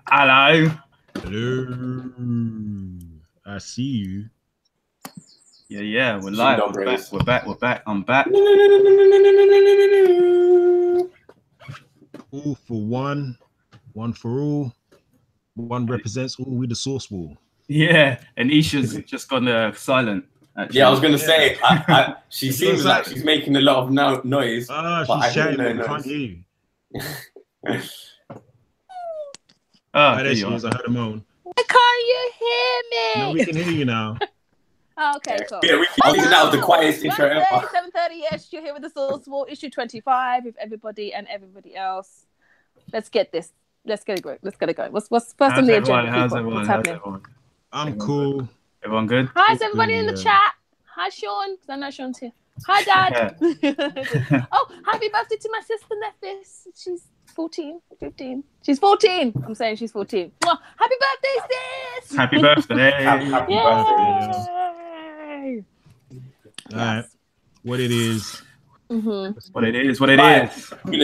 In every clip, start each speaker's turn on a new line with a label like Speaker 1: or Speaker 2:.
Speaker 1: Hello.
Speaker 2: Hello. I see you.
Speaker 1: Yeah, we're live. We're back. I'm back.
Speaker 2: All for one for all. One represents all. We the source wall.
Speaker 1: Yeah, and Isha's just gone silent. Actually.
Speaker 3: Yeah, I was gonna say. She seems like she's making a lot of noise.
Speaker 2: She's shouting. I can't hear you.
Speaker 1: There
Speaker 2: she is. I heard a moan.
Speaker 4: Why can't you hear me?
Speaker 2: No, we can hear you now.
Speaker 4: Okay, cool.
Speaker 3: Yeah, we can that was the quietest intro ever.
Speaker 4: 7:30. Yes, you're here with the Source Wall, issue 25, with everybody and everybody else. Let's get this. Let's get it going. What's first on the agenda?
Speaker 1: How's everyone?
Speaker 2: I'm cool.
Speaker 1: Everyone good?
Speaker 4: Hi, is everybody in the chat? Hi, Sean. Because I know Sean's here. Hi, Dad. Oh, happy birthday to my sister Nephis. She's 14, 15. She's 14. I'm saying she's 14. Well, happy birthday, sis.
Speaker 1: Happy birthday.
Speaker 3: Happy birthday.
Speaker 2: All right. What it is.
Speaker 1: What it is. We're
Speaker 3: gonna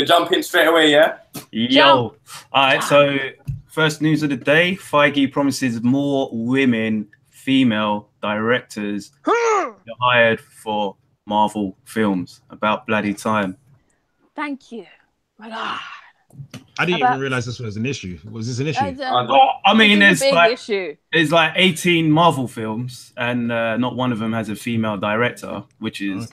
Speaker 3: jump in straight away, yeah?
Speaker 1: Yo. All right, so first news of the day. Feige promises more female directors hired for Marvel films. About bloody time.
Speaker 4: Thank you. My God.
Speaker 2: I didn't even realize this was an issue. Was this an issue?
Speaker 1: I mean, there's like
Speaker 4: issue.
Speaker 1: There's like 18 Marvel films, and not one of them has a female director, which is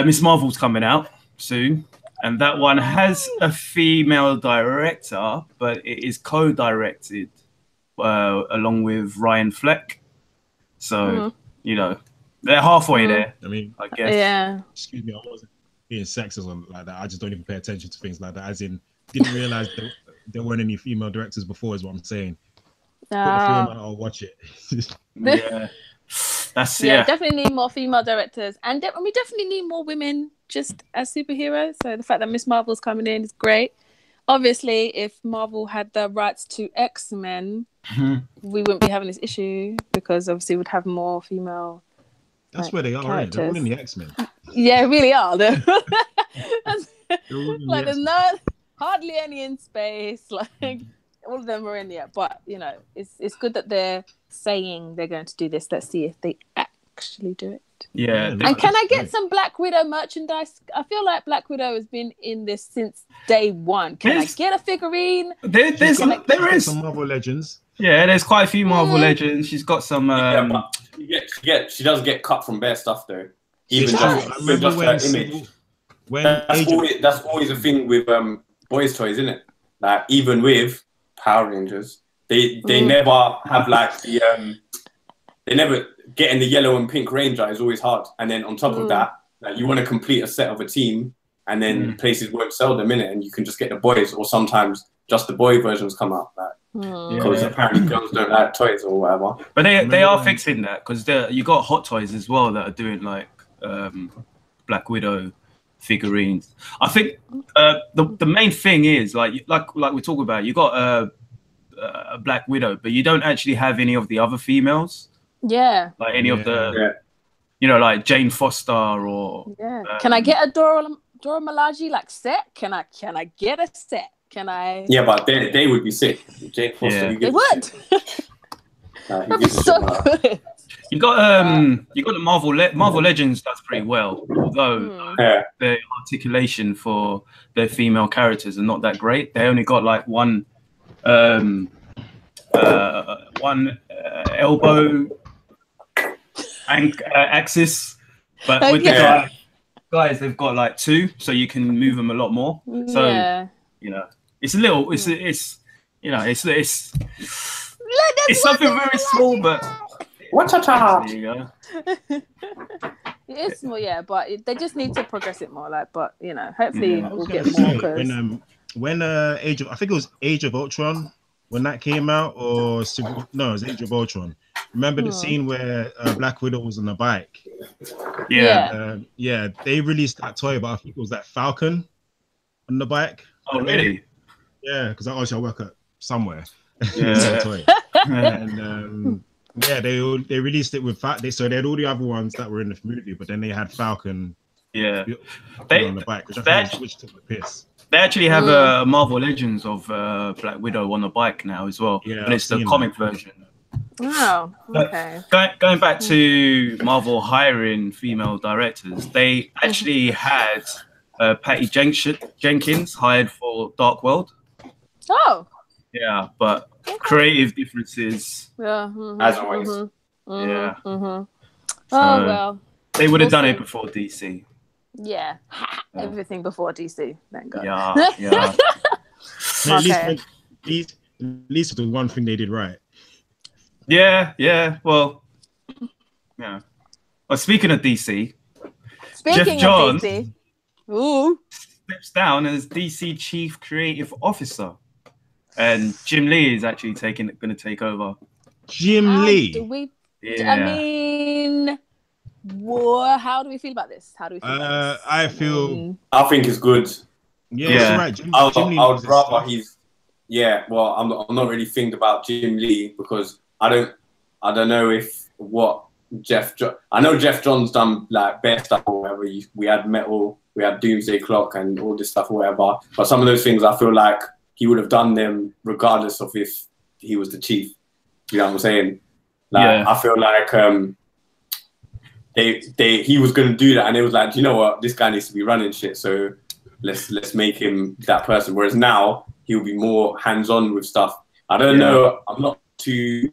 Speaker 1: Miss Marvel's coming out soon, and that one has a female director, but it is co-directed along with Ryan Fleck. So they're halfway there.
Speaker 2: I mean,
Speaker 1: I guess.
Speaker 4: Yeah.
Speaker 2: Excuse me, I wasn't being sexist or like that. I just don't even pay attention to things like that. As in, didn't realize there weren't any female directors before. Is what I'm saying. Put the film on, I'll watch it.
Speaker 1: Yeah.
Speaker 4: Definitely need more female directors, and we definitely need more women just as superheroes. So the fact that Miss Marvel's coming in is great. Obviously, if Marvel had the rights to X-Men, we wouldn't be having this issue because obviously we'd have more female.
Speaker 2: That's where they are, right? They're all in the X-Men.
Speaker 4: Yeah, really are. Like there's hardly any in space. Like all of them are in there, but it's good that they're saying they're going to do this. Let's see if they actually do it.
Speaker 1: Yeah.
Speaker 4: And can I get some Black Widow merchandise? I feel like Black Widow has been in this since day one. Can I get a figurine?
Speaker 1: There is
Speaker 2: some Marvel Legends.
Speaker 1: Yeah, there's quite a few Marvel Legends. She's got some.
Speaker 3: But she does get cut from bare stuff though. Even just her image. That's always a thing with boys' toys, isn't it? Like even with Power Rangers, they never have like the they never getting the yellow and pink Ranger is always hard. And then on top of that, like you want to complete a set of a team, and then places won't sell them in it, and you can just get the boys, or sometimes just the boy versions come out. Because apparently girls don't like toys or whatever.
Speaker 1: But they are fixing that because you got Hot Toys as well that are doing like Black Widow figurines. I think the main thing is like we talk about, you got a Black Widow, but you don't actually have any of the other females.
Speaker 4: Yeah.
Speaker 1: Like any of the, like Jane Foster or.
Speaker 4: Yeah. Can I get a Dora Milaje like set? Can I get a set? Can I?
Speaker 3: Yeah, but they would be sick. Jane Foster.
Speaker 4: They would. That'd be so good.
Speaker 1: You got the Marvel Legends does pretty well, although the articulation for their female characters are not that great. They only got like one elbow axis, but with the guys they've got like two, so you can move them a lot more. So it's a little, it's something very small, but.
Speaker 3: There
Speaker 1: you go.
Speaker 4: It is small, but they just need to progress it more. Hopefully we'll get more.
Speaker 2: When I think it was Age of Ultron when that came out, or it was Age of Ultron. Remember the scene where Black Widow was on the bike? They released that toy, but I think it was that Falcon on the bike.
Speaker 1: Oh, really?
Speaker 2: Yeah, because I work at somewhere.
Speaker 1: Yeah.
Speaker 2: Toy. And they released it with so they had all the other ones that were in the movie, but then they had Falcon.
Speaker 1: Yeah,
Speaker 2: on the bike, which I think switched to the piss.
Speaker 1: They actually have a Marvel Legends of Black Widow on the bike now as well.
Speaker 2: Yeah,
Speaker 1: but it's the comic version.
Speaker 4: Oh, okay.
Speaker 1: Going back to Marvel hiring female directors, they actually had Patty Jenkins hired for Dark World.
Speaker 4: Oh.
Speaker 1: Yeah, but creative differences.
Speaker 4: Yeah.
Speaker 3: As always.
Speaker 1: Yeah.
Speaker 4: Oh, well.
Speaker 1: They would have done it before DC.
Speaker 4: Yeah. Everything before DC. Thank God.
Speaker 1: Yeah.
Speaker 2: At least the one thing they did right.
Speaker 1: Yeah. Well, yeah. Well, speaking of DC, Geoff Johns steps down as DC Chief Creative Officer, and Jim Lee is actually going to take over.
Speaker 2: Jim Lee.
Speaker 1: Yeah.
Speaker 4: I mean, how do we feel about this? How do we feel about this?
Speaker 2: I
Speaker 3: think it's good.
Speaker 2: Yeah. Right. Jim
Speaker 3: I
Speaker 2: Lee
Speaker 3: would rather he's. Yeah. Well, I'm not really thinking about Jim Lee because I don't know if I know Geoff Johns done like bear stuff or whatever. We had Metal, we had Doomsday Clock and all this stuff or whatever. But some of those things I feel like he would have done them regardless of if he was the chief. You know what I'm saying? Like I feel like he was going to do that and it was like, you know what, this guy needs to be running shit, so let's make him that person. Whereas now he'll be more hands-on with stuff. I don't know. I'm not too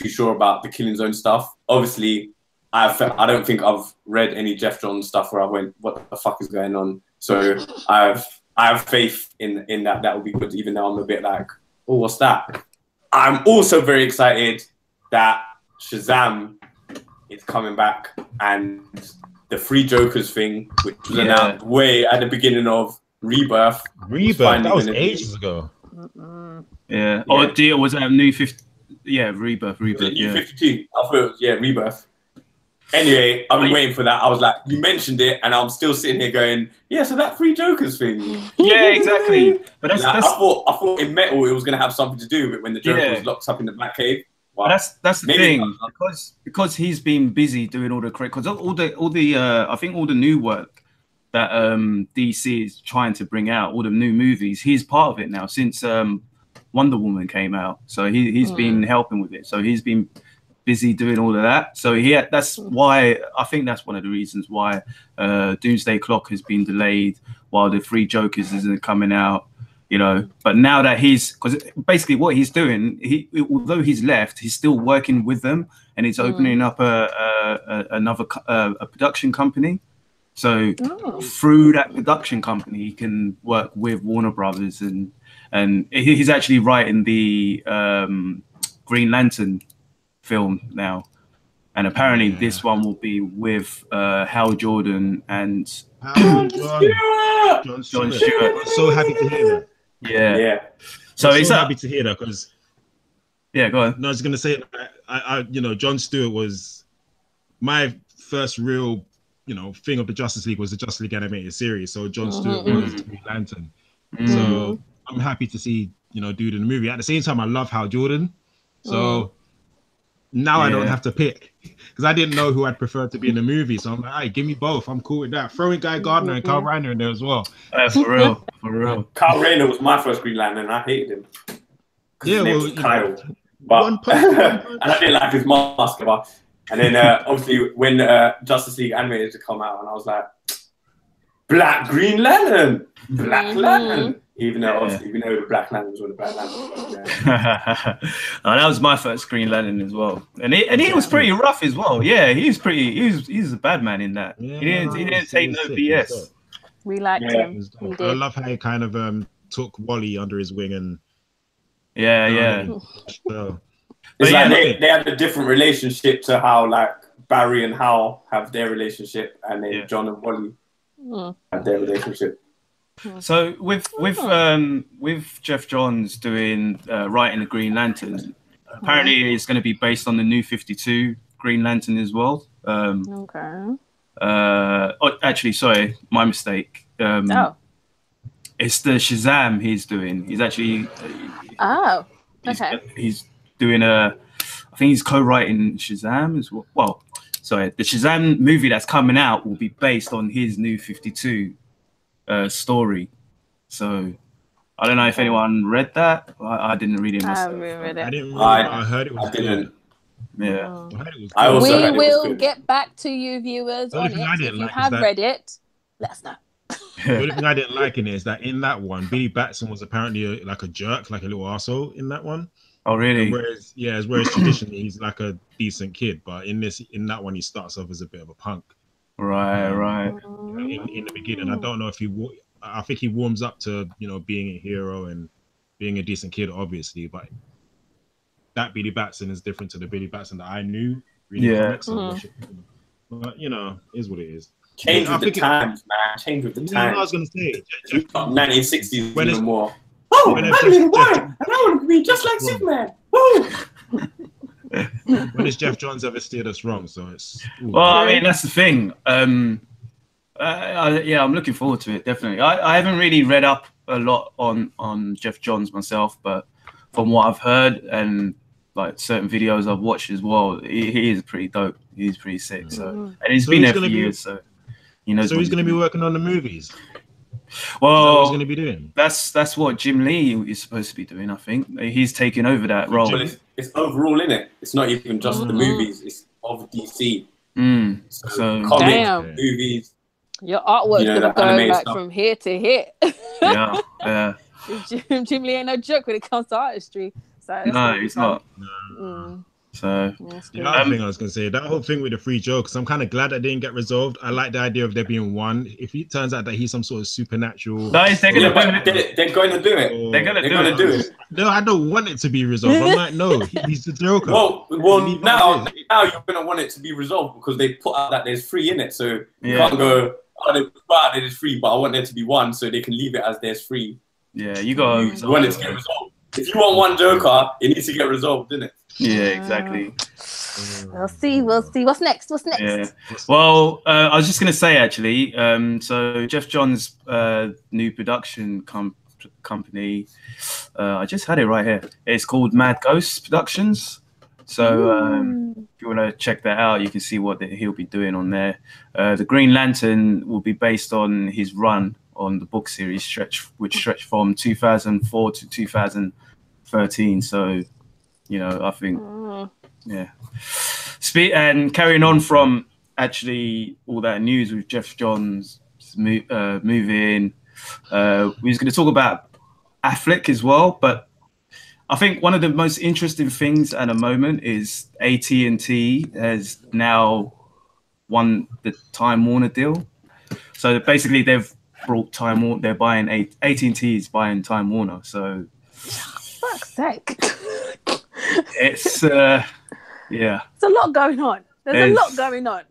Speaker 3: sure about the Killing Zone stuff. Obviously, I don't think I've read any Geoff Johns stuff where I went, what the fuck is going on? So I have faith in that will be good, even though I'm a bit like, oh, what's that? I'm also very excited that Shazam is coming back and the Three Jokers thing, which was announced way at the beginning of Rebirth.
Speaker 2: That was ages ago.
Speaker 1: Yeah. Oh, was that a new 50? Yeah, Rebirth.
Speaker 3: New 52. I thought it was, Rebirth. Anyway, I've been waiting for that. I was like, you mentioned it, and I'm still sitting here going, yeah, so that Three Jokers thing.
Speaker 1: Yeah, exactly. But that's
Speaker 3: I thought in Metal it was going to have something to do with it when the Joker was locked up in the Batcave.
Speaker 1: But that's the thing, because he's been busy doing all the because all the I think all the new work that DC is trying to bring out, all the new movies, he's part of it now since Wonder Woman came out. So he's been helping with it. So he's been busy doing all of that. So that's why I think that's one of the reasons why Doomsday Clock has been delayed while the Three Jokers isn't coming out. You know, but now that because basically what he's doing, although he's left, he's still working with them, and he's opening up another production company. So through that production company, he can work with Warner Brothers, and he's actually writing the Green Lantern film now, and apparently this one will be with Hal Jordan and John Stewart.
Speaker 2: I'm so happy to hear that.
Speaker 1: Yeah. So
Speaker 2: I'm so happy to hear that because.
Speaker 1: Yeah, go on.
Speaker 2: No, I was going to say, John Stewart was my first real, thing of the Justice League was the Justice League animated series. So John Stewart was Green Lantern. So I'm happy to see, dude in the movie. At the same time, I love Hal Jordan. So now I don't have to pick because I didn't know who I'd prefer to be in the movie. So I'm like, all right, give me both. I'm cool with that. Throw in Guy Gardner and Kyle Reiner in there as well.
Speaker 1: For real.
Speaker 3: Kyle Reiner was my first Green Lantern and I hated him.
Speaker 2: Yeah, well,
Speaker 3: Kyle. But, and I didn't like his mask. And then obviously when Justice League animated to come out, and I was like, Black Green Lantern, Black Lantern. Even though obviously we know the Black Lanterns were the Black Lanterns.
Speaker 1: That was my first Green Lantern as well, and he was pretty rough as well. Yeah, he's a bad man in that.
Speaker 2: Yeah,
Speaker 1: he didn't take no BS.
Speaker 4: We liked him.
Speaker 2: I love how he kind of took Wally under his wing and.
Speaker 3: So. It's like they had a different relationship to how like Barry and Hal have their relationship, and then John and Wally have their relationship.
Speaker 1: So with Geoff Johns doing writing the Green Lantern, apparently it's going to be based on the New 52 Green Lantern as well. Actually, sorry, my mistake. It's the Shazam he's doing. He's actually he's doing I think he's co-writing Shazam as well. Well, sorry, the Shazam movie that's coming out will be based on his New 52 story. So I don't know if anyone read that. I didn't read it myself.
Speaker 4: I haven't read it.
Speaker 2: I didn't read it, but I heard it was
Speaker 3: I didn't.
Speaker 2: good.
Speaker 1: Yeah.
Speaker 2: I heard it was good.
Speaker 3: I also heard
Speaker 4: We
Speaker 3: it was
Speaker 4: will
Speaker 3: good.
Speaker 4: get back to you, viewers,
Speaker 2: The
Speaker 4: on
Speaker 2: only thing I
Speaker 4: it.
Speaker 2: didn't
Speaker 4: If you
Speaker 2: like is
Speaker 4: have
Speaker 2: that-
Speaker 4: read it, let us know.
Speaker 2: The only thing I didn't like in it is that in that one, Billy Batson was apparently like a jerk, like a little arsehole in that one.
Speaker 1: Oh, really?
Speaker 2: And whereas traditionally he's like a decent kid, but in that one he starts off as a bit of a punk.
Speaker 1: Right.
Speaker 2: In the beginning, I don't know if I think he warms up to being a hero and being a decent kid, obviously, but that Billy Batson is different to the Billy Batson that I knew reading comics. But is what it is.
Speaker 3: Change with the times, man. Change with the times.
Speaker 2: I was gonna say,
Speaker 3: 1960s
Speaker 2: when
Speaker 3: even more.
Speaker 2: Oh,
Speaker 3: I'm a little boy, and I want to be just like Superman. Woo!
Speaker 2: When has Geoff Johns ever steered us wrong? So it's
Speaker 1: well, I mean, that's the thing. I'm looking forward to it, definitely. I haven't really read up a lot on Geoff Johns myself, but from what I've heard and like certain videos I've watched as well, he is pretty dope. He's pretty sick. So and he's been there for years, so you know.
Speaker 2: So he's going to be working on the movies.
Speaker 1: Well,
Speaker 2: he's going to be doing.
Speaker 1: That's what Jim Lee is supposed to be doing. I think he's taking over that role.
Speaker 3: Well, it's overall in it. It's not even just the movies. It's of DC.
Speaker 1: So
Speaker 3: comics, movies.
Speaker 4: Your artwork's gonna go like from here to here.
Speaker 1: Yeah.
Speaker 4: Jim Lee ain't no joke when it comes to artistry. So
Speaker 1: no, he's not. So
Speaker 2: the other thing I was gonna say, that whole thing with the free Joe, because I'm kind of glad that didn't get resolved. I like the idea of there being one. If it turns out that he's some sort of supernatural,
Speaker 1: they're gonna do
Speaker 3: it. They're going to do it. They're gonna do it.
Speaker 2: No, I don't want it to be resolved. I'm like, no, he's the Joker.
Speaker 3: Well, now you're gonna want it to be resolved because they put out that there's free in it, so you can't go. There's free, but I want there to be one, so they can leave it as there's free.
Speaker 1: Yeah, you got.
Speaker 3: You want it to get resolved. If you want one Joker, it needs to get resolved, doesn't it?
Speaker 1: Yeah, exactly.
Speaker 4: We'll see. What's next?
Speaker 1: Yeah. Well, I was just going to say, actually, so Geoff Johns' new production company, I just had it right here. It's called Mad Ghost Productions. So if you want to check that out, you can see what he'll be doing on there. The Green Lantern will be based on his run on the book series, which stretched from 2004 to 2013. So, I think, and carrying on from actually all that news with Geoff Johns moving, we was going to talk about Affleck as well, but I think one of the most interesting things at the moment is AT&T has now won the Time Warner deal. So basically, they've brought Time Warner. They're buying AT&T is buying Time Warner. So,
Speaker 4: fuck's sake,
Speaker 1: it's
Speaker 4: it's a lot going on. There's a lot going on.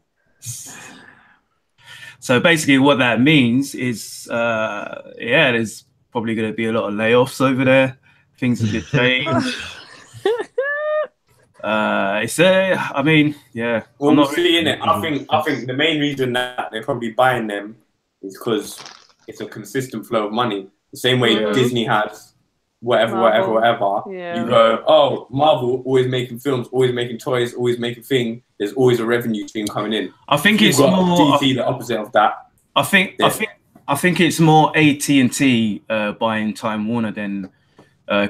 Speaker 1: So basically, what that means is, there's probably going to be a lot of layoffs over there. Things have been changed. I mean, yeah.
Speaker 3: Well, we'll see in it. I think the main reason that they're probably buying them is because it's a consistent flow of money. The same way Disney has whatever. Yeah. You go, oh, Marvel always making films, always making toys, always making things. There's always a revenue stream coming in.
Speaker 1: I think it's more
Speaker 3: DC, the opposite of that.
Speaker 1: I think it's more AT&T buying Time Warner than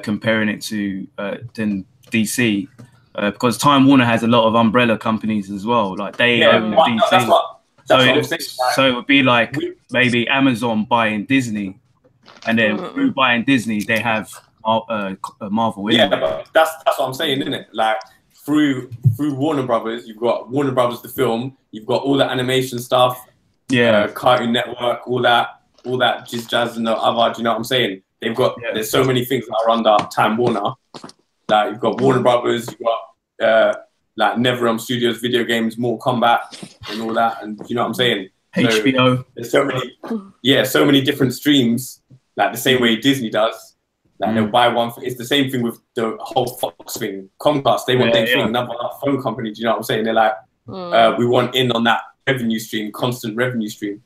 Speaker 1: comparing it to than DC, because Time Warner has a lot of umbrella companies as well. Like they own DC. So it would be like maybe Amazon buying Disney, and then through buying Disney, they have Marvel.
Speaker 3: Yeah, but that's what I'm saying, isn't it? Like through Warner Brothers, you've got Warner Brothers the film, you've got all the animation stuff, Cartoon Network, all that jazz and the other. Do you know what I'm saying? They've got there's so many things that are under Time Warner. Like you've got Warner Brothers, you've got like NetherRealm Studios, video games, Mortal Kombat, and all that. And you know what I'm saying?
Speaker 1: HBO.
Speaker 3: So there's so many different streams. Like the same way Disney does. Like they'll buy one. It's the same thing with the whole Fox thing. Comcast, they want their thing. Another phone company. Do you know what I'm saying? They're like, we want in on that revenue stream, constant revenue stream.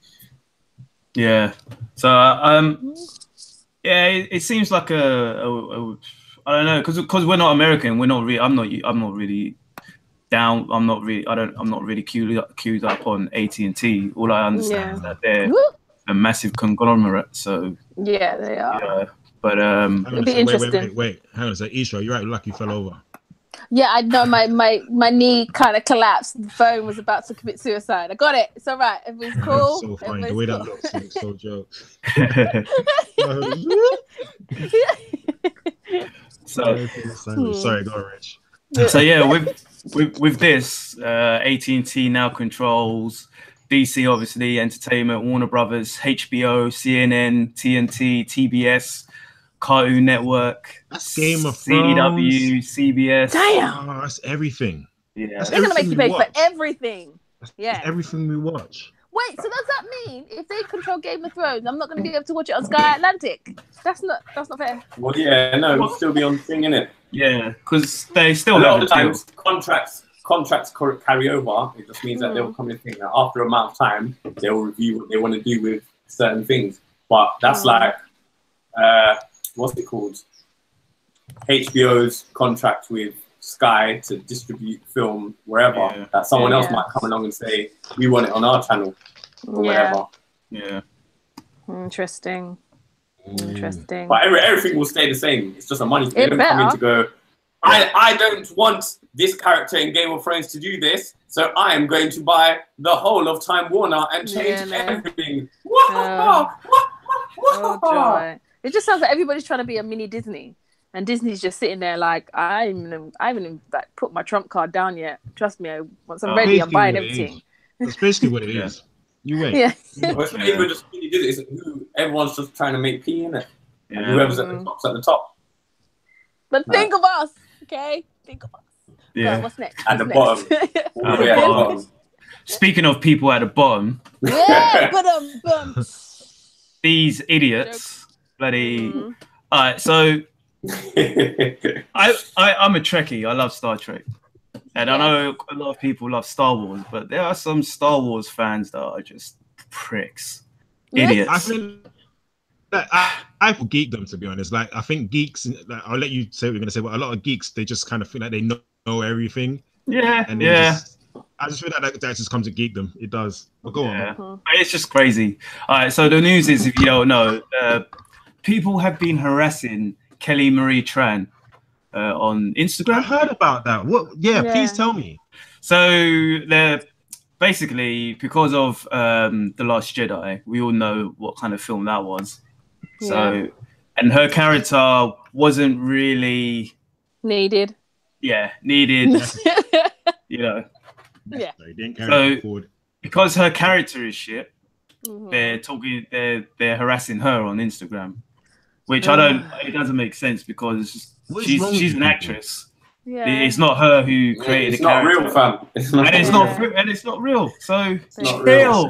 Speaker 3: Yeah.
Speaker 1: So it seems like I don't know, because we're not American. We're not really. I'm not really down. I'm not really queued up on AT&T. All I understand is that a massive conglomerate. So
Speaker 4: yeah, they are.
Speaker 1: Yeah, but
Speaker 4: it'll be interesting.
Speaker 2: Wait. Hang on a sec. Isra, you're right. Lucky fell over.
Speaker 4: Yeah, I know my knee kind of collapsed. The phone was about to commit suicide. I got it. It's all right. Everything's cool.
Speaker 2: So funny. The way that looks makes so jokes. Sorry, go on, Rich.
Speaker 1: So yeah, with this, AT&T now controls DC, obviously, Entertainment, Warner Brothers, HBO, CNN, TNT, TBS, Cartoon Network,
Speaker 2: that's Game of Thrones,
Speaker 1: CW, CBS.
Speaker 4: Damn,
Speaker 2: that's everything.
Speaker 1: Yeah,
Speaker 4: they're gonna make you pay for everything.
Speaker 2: That's everything we watch.
Speaker 4: Wait, so does that mean if they control Game of Thrones, I'm not going to be able to watch it on Sky Atlantic? That's not fair.
Speaker 3: Well, yeah, no, it'll still be on the thing, innit?
Speaker 1: Yeah, because they still
Speaker 3: a lot
Speaker 1: have
Speaker 3: of the times contracts carry over. It just means that they'll come in and after a amount of time they'll review what they want to do with certain things. But that's like what's it called? HBO's contract with Sky to distribute film wherever, that someone else might come along and say we want it on our channel or whatever.
Speaker 1: Yeah.
Speaker 4: Interesting.
Speaker 3: But everything will stay the same. It's just a money thing. They don't come in to go, I don't want this character in Game of Thrones to do this, so I am going to buy the whole of Time Warner and change everything.
Speaker 4: Oh, joy. It just sounds like everybody's trying to be a mini Disney. And Disney's just sitting there like, I haven't like, put my trump card down yet. Trust me, once I'm ready, I'm buying everything.
Speaker 2: That's basically what it is. You wait.
Speaker 4: Yeah.
Speaker 3: Even just everyone's just trying to make P in it. Yeah. And whoever's at the top's at the top.
Speaker 4: But think of us, okay? Think of us.
Speaker 1: Yeah.
Speaker 4: Right, what's next?
Speaker 3: At the bottom.
Speaker 1: Speaking of people at the bottom.
Speaker 4: Yeah, but
Speaker 1: these idiots, bloody. All right, so. I'm a Trekkie. I love Star Trek, and I know a lot of people love Star Wars, but there are some Star Wars fans that are just pricks, idiots.
Speaker 2: I feel like I geek them, to be honest. Like I think geeks. Like, I'll let you say what you're gonna say, but a lot of geeks they just kind of feel like they know everything.
Speaker 1: Yeah,
Speaker 2: and I just feel like that just comes to geek them. It does. But go on.
Speaker 1: It's just crazy. All right, so the news is, if you don't know, people have been harassing Kelly Marie Tran on Instagram.
Speaker 2: I heard about that. What? Yeah, please tell me.
Speaker 1: So they're basically, because of The Last Jedi, we all know what kind of film that was. So, and her character wasn't really
Speaker 4: needed.
Speaker 1: Yeah, needed. You know.
Speaker 4: Yeah.
Speaker 1: So because her character is shit, they're harassing her on Instagram. Which it doesn't make sense because she's an actress. Yeah. It's not her who created the character.
Speaker 3: It's not real, fam.
Speaker 1: And it's not real. So
Speaker 3: it's not real.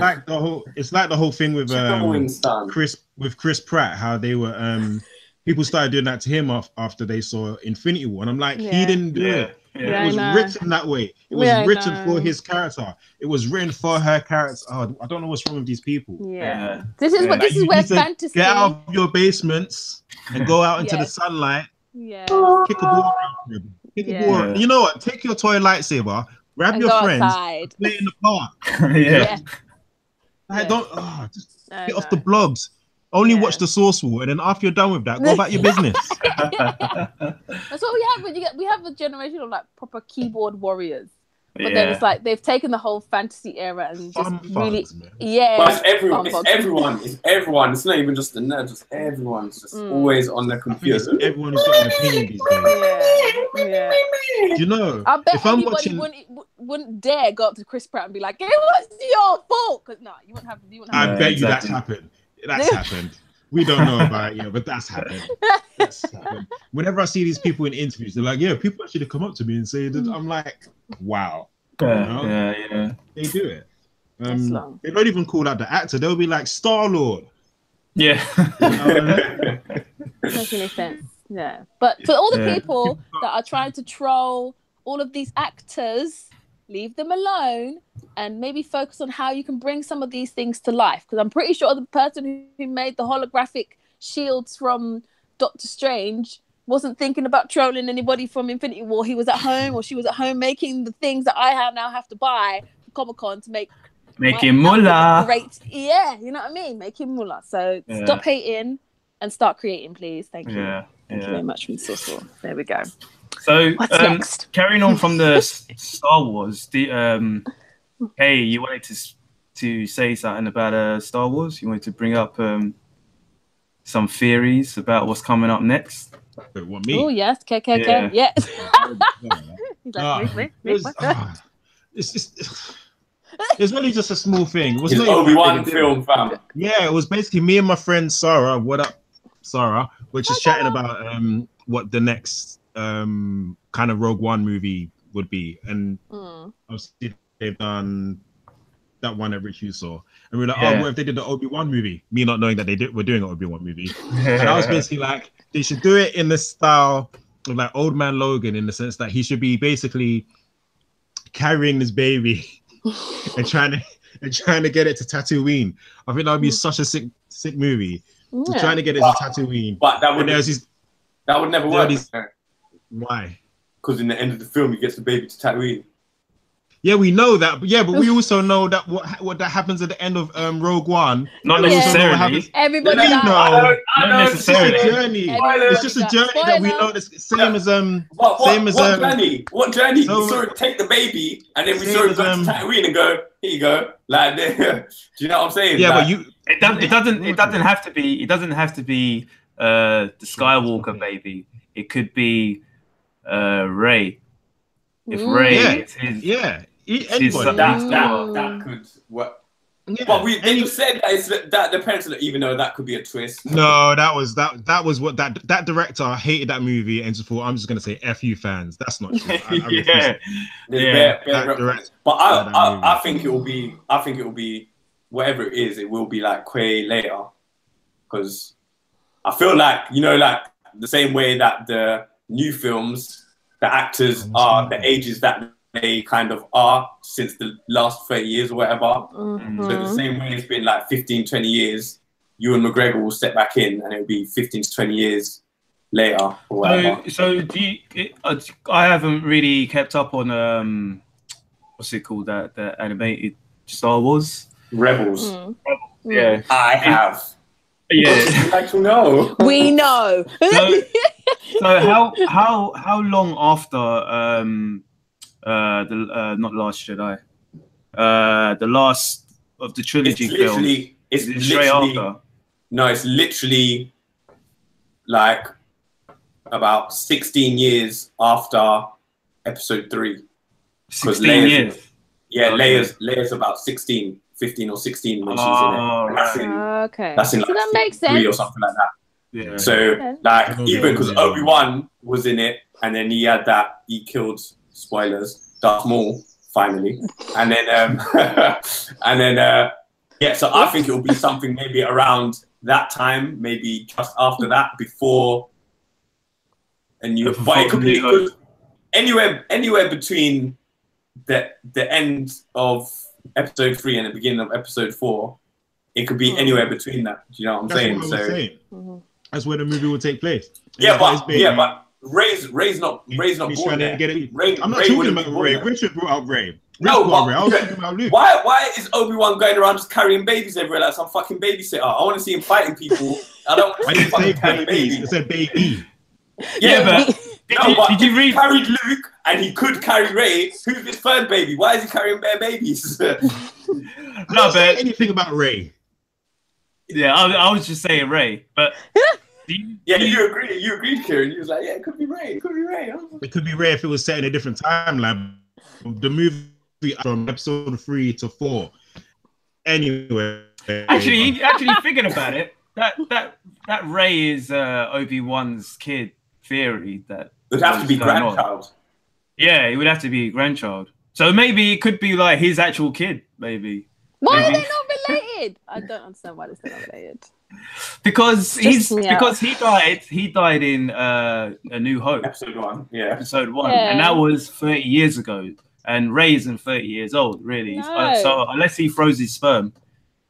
Speaker 2: It's like the whole thing with Chris Pratt, how they were people started doing that to him after they saw Infinity War, and I'm like, he didn't do it.
Speaker 1: Yeah.
Speaker 2: It was written that way. It was written for his character. It was written for her character. Oh, I don't know what's wrong with these people.
Speaker 4: Yeah. This is where fantasy.
Speaker 2: Get out of your basements and go out into the sunlight.
Speaker 4: Yeah.
Speaker 2: Kick a ball around. Kick a ball around. You know what? Take your toy lightsaber, grab your friends, play in the park. Just get off the blogs. Only watch the source wall, and then after you're done with that, go about your business.
Speaker 4: That's what we have. We have a generation of like proper keyboard warriors, but then it's like they've taken the whole fantasy era and just really,
Speaker 3: But it's everyone. It's everyone. It's not even just the nerds. Just everyone's just always on their computer.
Speaker 2: Everyone who's got an opinion these days.
Speaker 4: Yeah.
Speaker 2: You know,
Speaker 4: I bet anybody wouldn't dare go up to Chris Pratt and be like, "It was your fault." Because you wouldn't have.
Speaker 2: I bet you that's happened. That's happened. We don't know about it, but that's happened. Whenever I see these people in interviews, they're like, people actually come up to me and say that. I'm like, wow.
Speaker 1: Yeah.
Speaker 2: They do it. They don't even call out the actor. They'll be like, Star-Lord.
Speaker 1: Yeah.
Speaker 4: Doesn't make sense. Yeah. But for all the people that are trying to troll all of these actors, leave them alone and maybe focus on how you can bring some of these things to life. Because I'm pretty sure the person who made the holographic shields from Doctor Strange wasn't thinking about trolling anybody from Infinity War. He was at home or she was at home making the things that I now have to buy for Comic-Con to make
Speaker 1: Making moolah.
Speaker 4: Great. Yeah, you know what I mean? Making moolah. So stop hating and start creating, please. Thank you. Thank you very much, Miss Sauce. There we go.
Speaker 1: So
Speaker 4: what's next?
Speaker 1: Carrying on from the Star Wars, hey, you wanted to say something about Star Wars? You wanted to bring up some theories about what's coming up next?
Speaker 2: What, me?
Speaker 4: Oh yes, KKK. Yeah. He's like,
Speaker 2: it's just. It's really just a small thing. It was
Speaker 3: not Obi-Wan film, fam.
Speaker 2: Yeah, it was basically me and my friend Sarah. What up, Sarah? We're just chatting about what the next kind of Rogue One movie would be, and obviously they've done that one that Rich you saw, and we were like, oh, what if they did the Obi-Wan movie? Me not knowing that were doing an Obi-Wan movie, and I was basically like, they should do it in the style of like Old Man Logan, in the sense that he should be basically carrying this baby. and trying to get it to Tatooine. I think that would be such a sick movie. Trying to get it to Tatooine.
Speaker 3: But that would never work.
Speaker 2: Why?
Speaker 3: Because in the end of the film, he gets the baby to Tatooine.
Speaker 2: Yeah, we know that. But we also know that what that happens at the end of Rogue One.
Speaker 1: Not necessarily.
Speaker 4: Everybody
Speaker 2: knows.
Speaker 1: Not necessarily.
Speaker 2: It's just a journey. It's just a journey that we know. Same as
Speaker 3: What journey? What journey? We saw him take the baby, and then we saw him go to Tatooine and go, here you go. Like, do you know what I'm saying?
Speaker 2: Yeah,
Speaker 3: like,
Speaker 2: but
Speaker 1: it doesn't have to be. It doesn't have to be the Skywalker baby. It could be Rey. If Rey,
Speaker 3: that could work. Yeah. But they just said that the parents, even though that could be a twist.
Speaker 2: No, that was what that director hated that movie and just thought, I'm just gonna say F you fans. That's not true.
Speaker 3: But I think it will be whatever it is. It will be like Quay later, because I feel like like the same way that the new films, the actors are the ages that they kind of are since the last 30 years or whatever. So the same way it's been like 15, 20 years, Ewan McGregor will step back in and it'll be 15 to 20 years later or whatever.
Speaker 1: So do you, I haven't really kept up on what's it called, the animated Star Wars?
Speaker 3: Rebels.
Speaker 1: Yeah.
Speaker 3: I have.
Speaker 1: Yeah.
Speaker 3: I'd like to know.
Speaker 4: We know.
Speaker 1: So how long after not Last Jedi, the last of the trilogy films?
Speaker 3: It's
Speaker 1: straight after.
Speaker 3: No, it's literally like about 16 years after Episode 3.
Speaker 1: 16 years.
Speaker 3: Yeah, okay. Leia's about 16, 15 or 16 when she's in it. That's in like
Speaker 4: so that makes
Speaker 3: 3
Speaker 4: sense.
Speaker 3: or something like that.
Speaker 1: Yeah.
Speaker 3: So like even because Obi-Wan was in it, and then he killed, spoilers, Darth Maul finally, and then so I think it will be something maybe around that time, maybe just after that, before a new. But it could be anywhere between the end of Episode 3 and the beginning of Episode 4. It could be anywhere between that. Do you know what I'm saying?
Speaker 2: That's where the movie will take place.
Speaker 3: Yeah, but Ray's not born there.
Speaker 2: I'm not talking about Ray. Richard brought up Ray. I was talking about Luke.
Speaker 3: Why is Obi-Wan going around just carrying babies everywhere like some fucking babysitter? I want to see him fighting people. I don't want to see him fucking carrying babies.
Speaker 2: It said baby.
Speaker 3: Yeah, but did you read? He carried Luke and he could carry Ray. Who's his third baby? Why is he carrying bare babies?
Speaker 2: No, but anything about Ray.
Speaker 1: Yeah, I was just saying Ray, but
Speaker 3: you agreed, Kieran. You was like, yeah, it could be Ray. It could be Ray.
Speaker 2: It could be Ray if it was set in a different timeline. The movie from Episode 3 to 4. Anyway,
Speaker 1: actually thinking about it, that Ray is Obi-Wan's kid theory. That
Speaker 3: it would have to be grandchild.
Speaker 1: Yeah, it would have to be a grandchild. So maybe it could be like his actual kid. Maybe.
Speaker 4: Why are they not related? I don't understand why they're not related.
Speaker 1: Because he died in A New Hope.
Speaker 3: Episode 1, yeah.
Speaker 1: Episode 1, and that was 30 years ago. And Ray isn't 30 years old, really.
Speaker 4: No.
Speaker 1: So unless he froze his sperm,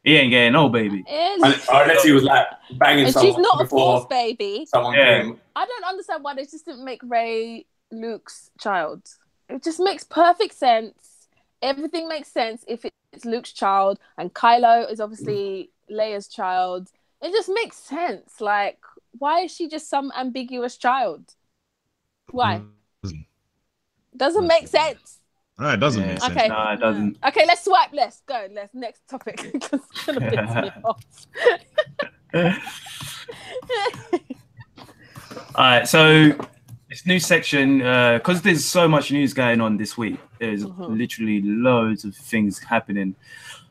Speaker 1: he ain't getting old, baby.
Speaker 3: Unless he was like banging someone.
Speaker 4: She's not a force baby.
Speaker 3: Someone came.
Speaker 4: I don't understand why they just didn't make Ray Luke's child. It just makes perfect sense. Everything makes sense if it's Luke's child, and Kylo is obviously Leia's child. It just makes sense. Like, why is she just some ambiguous child? Why? Doesn't make sense.
Speaker 2: No, it doesn't make sense.
Speaker 4: Okay.
Speaker 1: No, it doesn't.
Speaker 4: Okay, let's swipe. Let's go. Next topic. Because it's gonna piss me off.
Speaker 1: All right, so this new section, because there's so much news going on this week, there's literally loads of things happening.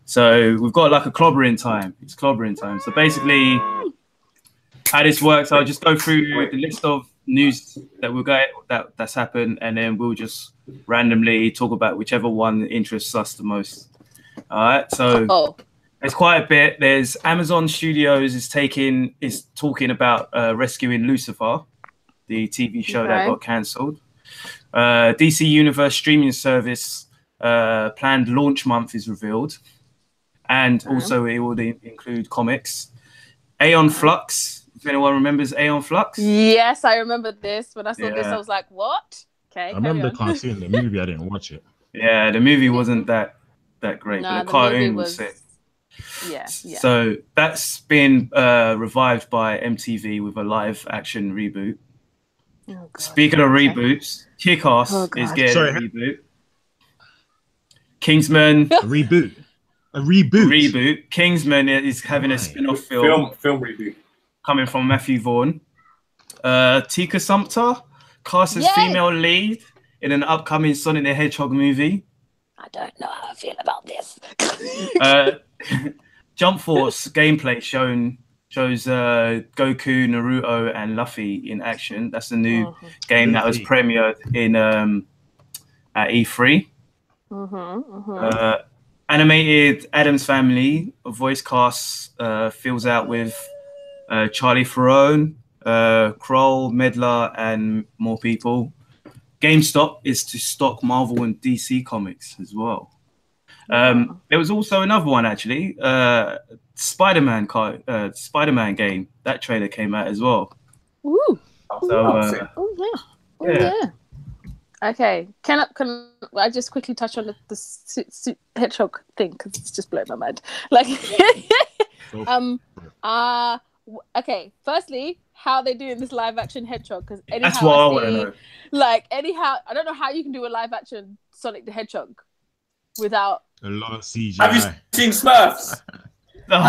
Speaker 1: So we've got like a clobbering time. It's clobbering time. So basically, how this works, I'll just go through the list of news that we'll get that's happened, and then we'll just randomly talk about whichever one interests us the most. All right, so there's quite a bit. There's Amazon Studios is talking about rescuing Lucifer, the TV show that got cancelled. DC Universe streaming service planned launch month is revealed, and also it will include comics. Aeon Flux. If anyone remembers Aeon Flux?
Speaker 4: Yes, I remember this. When I saw this, I was like, "What?" Okay.
Speaker 2: I remember the cartoon. The movie, I didn't watch it.
Speaker 1: Yeah, the movie wasn't that great, but the cartoon was sick.
Speaker 4: Yeah.
Speaker 1: So that's been revived by MTV with a live action reboot. Oh, speaking of reboots, Kick-Ass is getting a reboot. Kingsman.
Speaker 2: A reboot.
Speaker 1: Kingsman is having a spin-off film
Speaker 3: reboot
Speaker 1: coming from Matthew Vaughn. Tika Sumpter cast as female lead in an upcoming Sonic the Hedgehog movie.
Speaker 4: I don't know how I feel about this.
Speaker 1: Jump Force gameplay shows Goku, Naruto, and Luffy in action. That's the new game that was premiered in at E3. Animated Addams Family voice cast fills out with Charlie Theron, Kroll, Medlar, and more people. GameStop is to stock Marvel and DC comics as well. There was also another one actually, Spider-Man game. That trailer came out as well.
Speaker 4: Ooh.
Speaker 1: So,
Speaker 4: yeah. Okay. Can I just quickly touch on the Hedgehog thing because it's just blowing my mind. Like, okay. Firstly, how they doing this live action Hedgehog? Because
Speaker 1: that's what I want to know.
Speaker 4: Like, anyhow, I don't know how you can do a live action Sonic the Hedgehog without
Speaker 2: a lot of CGI.
Speaker 3: Have you seen Smurfs?
Speaker 4: Don't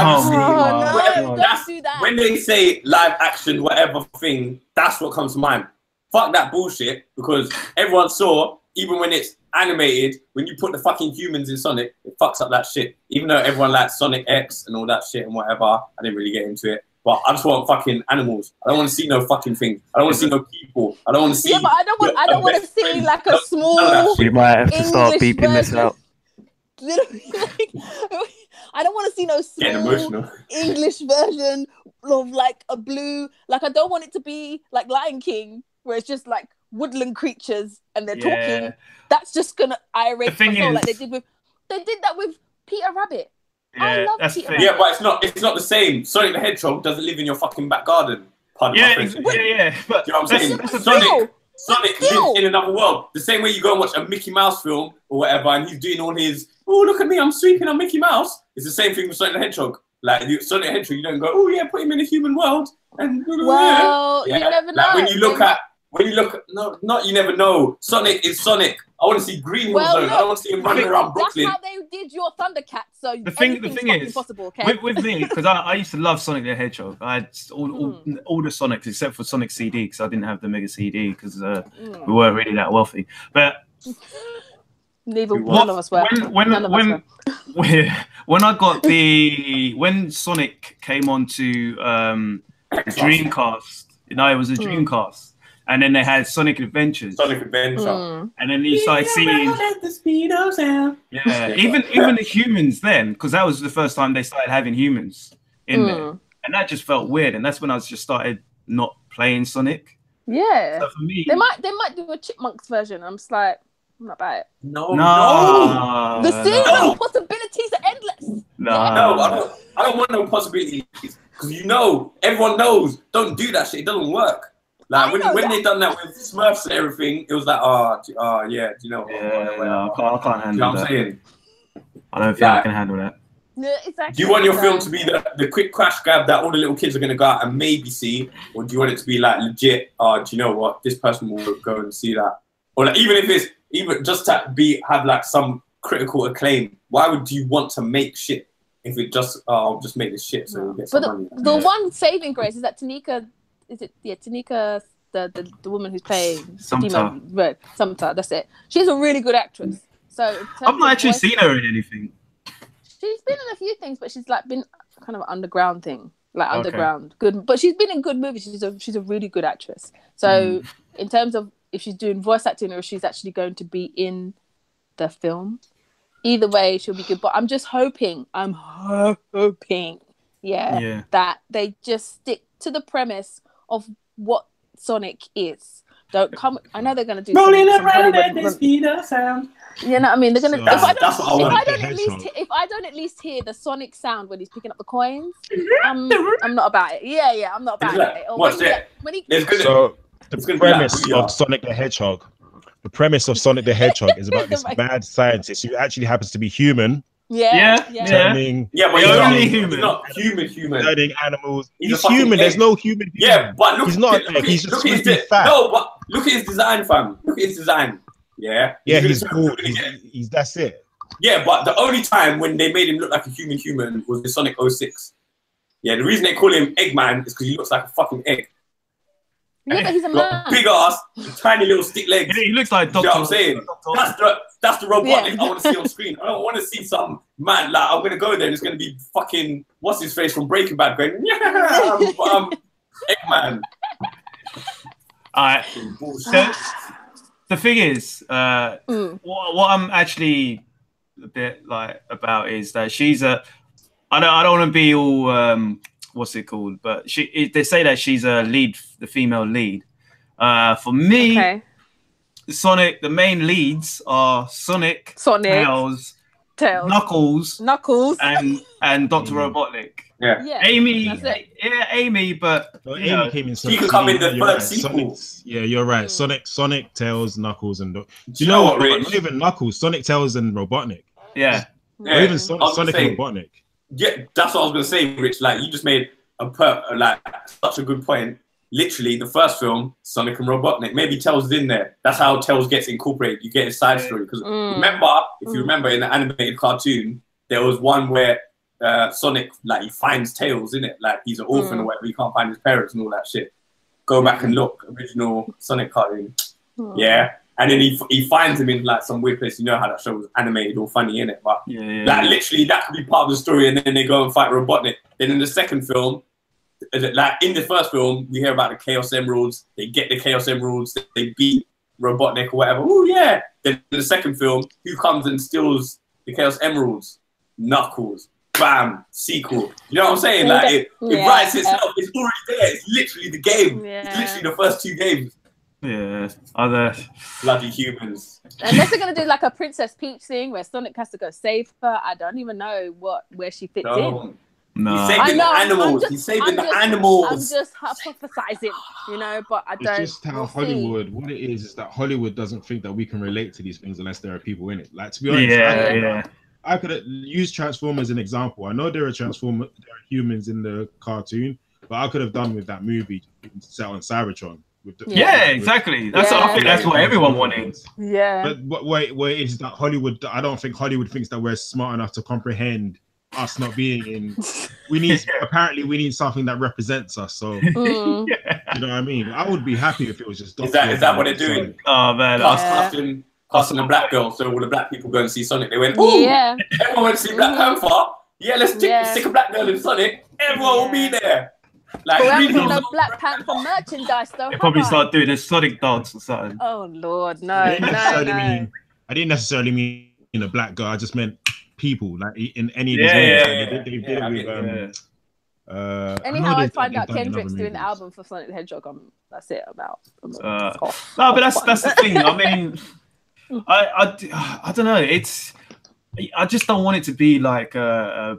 Speaker 4: do that.
Speaker 3: When they say live action, whatever thing, that's what comes to mind. Fuck that bullshit, because everyone saw, even when it's animated, when you put the fucking humans in Sonic, it fucks up that shit. Even though everyone likes Sonic X and all that shit and whatever, I didn't really get into it. But I just want fucking animals. I don't want to see no fucking things. I don't want to see no people. I don't want to see.
Speaker 4: Yeah, but I don't want to see like a small.
Speaker 1: We might have to start beeping this out.
Speaker 4: I don't want to see no small English version of like a blue. Like, I don't want it to be like Lion King, where it's just like woodland creatures and they're talking. That's just gonna irate my soul, like they did that with Peter Rabbit. I love Peter Rabbit.
Speaker 3: Yeah, but it's not the same. Sonic the Hedgehog doesn't live in your fucking back garden. Pardon my French.
Speaker 1: But
Speaker 3: you know what I'm saying? Sonic lives in another world. The same way you go and watch a Mickey Mouse film or whatever, and he's doing all his, oh, look at me, I'm sweeping on Mickey Mouse. It's the same thing with Sonic the Hedgehog. Like, Sonic the Hedgehog, you don't go, oh yeah, put him in a human world. And
Speaker 4: well, you never know.
Speaker 3: Like, when you look, you never know. Sonic is Sonic. I want to see Green Hill Zone. I don't want to see him running around Brooklyn.
Speaker 4: That's how they did your Thundercats. So
Speaker 1: the thing is,
Speaker 4: possible, okay?
Speaker 1: with me, because I used to love Sonic the Hedgehog. I had all the Sonics except for Sonic CD, because I didn't have the Mega CD because we weren't really that wealthy. But
Speaker 4: neither one of us were.
Speaker 1: When I got when Sonic came onto Dreamcast, it was a Dreamcast. And then they had Sonic Adventures.
Speaker 3: And
Speaker 1: then you started seeing... even the humans then, because that was the first time they started having humans in there. And that just felt weird. And that's when I just started not playing Sonic.
Speaker 4: Yeah.
Speaker 1: So for me...
Speaker 4: They might do a Chipmunks version. I'm just like, I'm not about it.
Speaker 3: No.
Speaker 4: The series possibilities are endless.
Speaker 3: No, I don't want no possibilities. Because everyone knows, don't do that shit. It doesn't work. Like when they done that with Smurfs and everything, it was like, do you know what?
Speaker 1: I can't handle that.
Speaker 3: You know what I'm saying?
Speaker 1: I don't think I can handle that.
Speaker 4: Yeah, exactly.
Speaker 3: Do you want your film to be the quick crash grab that all the little kids are going to go out and maybe see? Or do you want it to be like legit, do you know what? This person will go and see that. Or like, even if it's just to have like some critical acclaim, why would you want to make shit if it just, I'll just make this shit so we'll get some money?
Speaker 4: The one saving grace is that Tanika, Tanika, the woman who's playing Sumter, that's it. She's a really good actress. So
Speaker 1: I've not actually seen her in anything.
Speaker 4: She's been in a few things, but she's like been kind of an underground thing, like underground good. But she's been in good movies. She's a really good actress. So in terms of if she's doing voice acting or if she's actually going to be in the film, either way she'll be good. But I'm just hoping, that they just stick to the premise of what Sonic is. Don't come. I know they're going to do
Speaker 3: rolling around at the speed of sound.
Speaker 4: You know what I mean? They're going to.
Speaker 3: If I
Speaker 4: don't at least hear the Sonic sound when he's picking up the coins, I'm not about it. Yeah, I'm not about it.
Speaker 3: Watch that.
Speaker 2: So the premise of Sonic the Hedgehog. The premise of Sonic the Hedgehog is about this mad scientist who actually happens to be human. Turning,
Speaker 3: but he's only human. He's not human.
Speaker 2: Turning animals. He's human. There's no human.
Speaker 3: Yeah, but look,
Speaker 2: he's not. He's just fat.
Speaker 3: No, but look at his design, fam. Look at his design. Yeah,
Speaker 2: he's cool. He's that's it.
Speaker 3: Yeah, but the only time when they made him look like a human was in Sonic 06. Yeah, the reason they call him Eggman is because he looks like a fucking egg.
Speaker 4: Yeah, but he's a man.
Speaker 3: Big ass, tiny little stick legs.
Speaker 1: He looks like Doctor.
Speaker 3: You know what I'm saying? That's the Robotnik I want to see on screen. I don't want to see some man like I'm gonna go there and it's gonna be fucking what's his face from Breaking Bad going Eggman.
Speaker 1: Alright. So, the thing is, what I'm actually a bit like about is that she's a. I don't want to be all what's it called, but they say that she's a lead, the female lead. For me, Sonic, the main leads are Sonic, Tails, Knuckles, and Dr. Robotnik.
Speaker 3: Yeah.
Speaker 1: Amy, Amy, but
Speaker 2: Amy came in.
Speaker 3: She could come in the third sequel.
Speaker 2: Yeah, you're right. Sonic, Tails, Knuckles, and do you know what? Not even Knuckles, Sonic, Tails, and Robotnik.
Speaker 1: Yeah.
Speaker 2: Or even Sonic and Robotnik.
Speaker 3: Yeah, that's what I was gonna say, Rich. Like you just made such a good point. Literally, the first film, Sonic and Robotnik. Maybe Tails is in there. That's how Tails gets incorporated. You get his side story. Because remember, if you remember in the animated cartoon, there was one where Sonic, like, he finds Tails, in it. Like, he's an orphan or whatever. He can't find his parents and all that shit. Go back and look, original Sonic cartoon. Yeah. And then he finds him in, like, some weird place. You know how that show was animated or funny, innit? But, like, literally, that could be part of the story. And then they go and fight Robotnik. Then in the second film, like in the first film, we hear about the Chaos Emeralds. They get the Chaos Emeralds. They beat Robotnik or whatever. Oh yeah. Then in the second film, who comes and steals the Chaos Emeralds? Knuckles. Bam. Sequel. You know what I'm saying? Like it writes itself. It's already there. It's literally the game. It's literally the first two games.
Speaker 1: Yeah. Other
Speaker 3: bloody humans.
Speaker 4: Unless they're gonna do like a Princess Peach thing where Sonic has to go save her. I don't even know where she fits in.
Speaker 3: No. He's saving the animals. He's saving the animals.
Speaker 4: I'm just hypothesizing, you know, but I don't.
Speaker 2: It's just how Hollywood, what it is that Hollywood doesn't think that we can relate to these things unless there are people in it. Like, to be honest, I could use Transformers as an example. I know there are humans in the cartoon, but I could have done with that movie set on Cybertron.
Speaker 1: Exactly. That's what I think. That's what everyone wanted.
Speaker 4: Yeah.
Speaker 2: But where it is that Hollywood, I don't think Hollywood thinks that we're smart enough to comprehend us not being in. We need something that represents us. So you know what I mean. I would be happy if it was just.
Speaker 3: Is that what they're doing?
Speaker 1: Oh man,
Speaker 3: casting a black girl, so all the black people go and see Sonic. They went, oh, everyone went to see Black Panther. Yeah, let's stick a black girl in Sonic. Everyone will be there. Like,
Speaker 4: we haven't got no Black Panther merchandise though.
Speaker 1: They probably start doing a Sonic dance or something.
Speaker 4: Oh Lord, no.
Speaker 2: I didn't necessarily mean a black girl. I just meant people, like in any of these movies.
Speaker 4: Anyhow, I find out Kendrick's doing an album for Sonic the Hedgehog. That's it.
Speaker 1: No, but that's the thing. I mean, I don't know. I just don't want it to be like a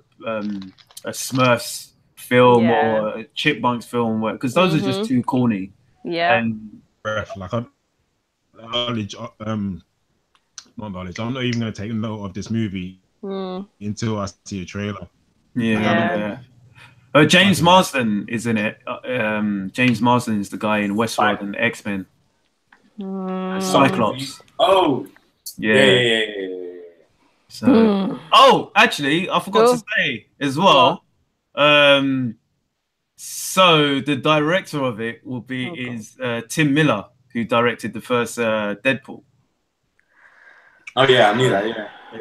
Speaker 1: Smurfs film or a Chipmunks film, because those are just too corny.
Speaker 4: Yeah.
Speaker 2: And like knowledge, not knowledge. I'm not even going to take note of this movie. until I see a trailer.
Speaker 1: Yeah. James Marsden is in it. James Marsden is the guy in Westworld and X-Men. Cyclops.
Speaker 3: Oh. Yeah.
Speaker 1: So, actually, I forgot to say as well. So the director of it will be Tim Miller, who directed the first Deadpool.
Speaker 3: Oh yeah, I knew that.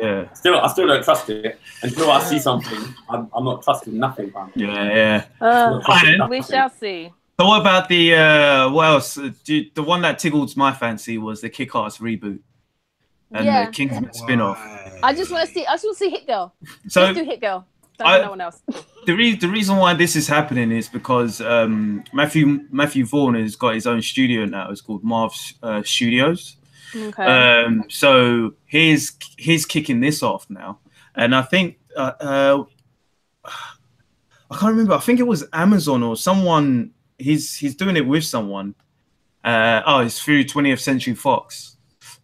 Speaker 1: Yeah.
Speaker 3: I still don't trust it until I see something. I'm not trusting nothing, man.
Speaker 1: Yeah.
Speaker 4: We shall see.
Speaker 1: So what about the what else? The one that tickled my fancy was the Kick-Ass reboot and the Kingsman spin-off.
Speaker 4: I just want to see Hit Girl.
Speaker 1: So
Speaker 4: let's do Hit Girl. Don't no one else.
Speaker 1: The reason why this is happening is because Matthew Vaughn has got his own studio now. It's called Marv's Studios.
Speaker 4: Okay.
Speaker 1: So he's kicking this off now, and I think I can't remember. I think it was Amazon or someone. He's doing it with someone. It's through 20th Century Fox.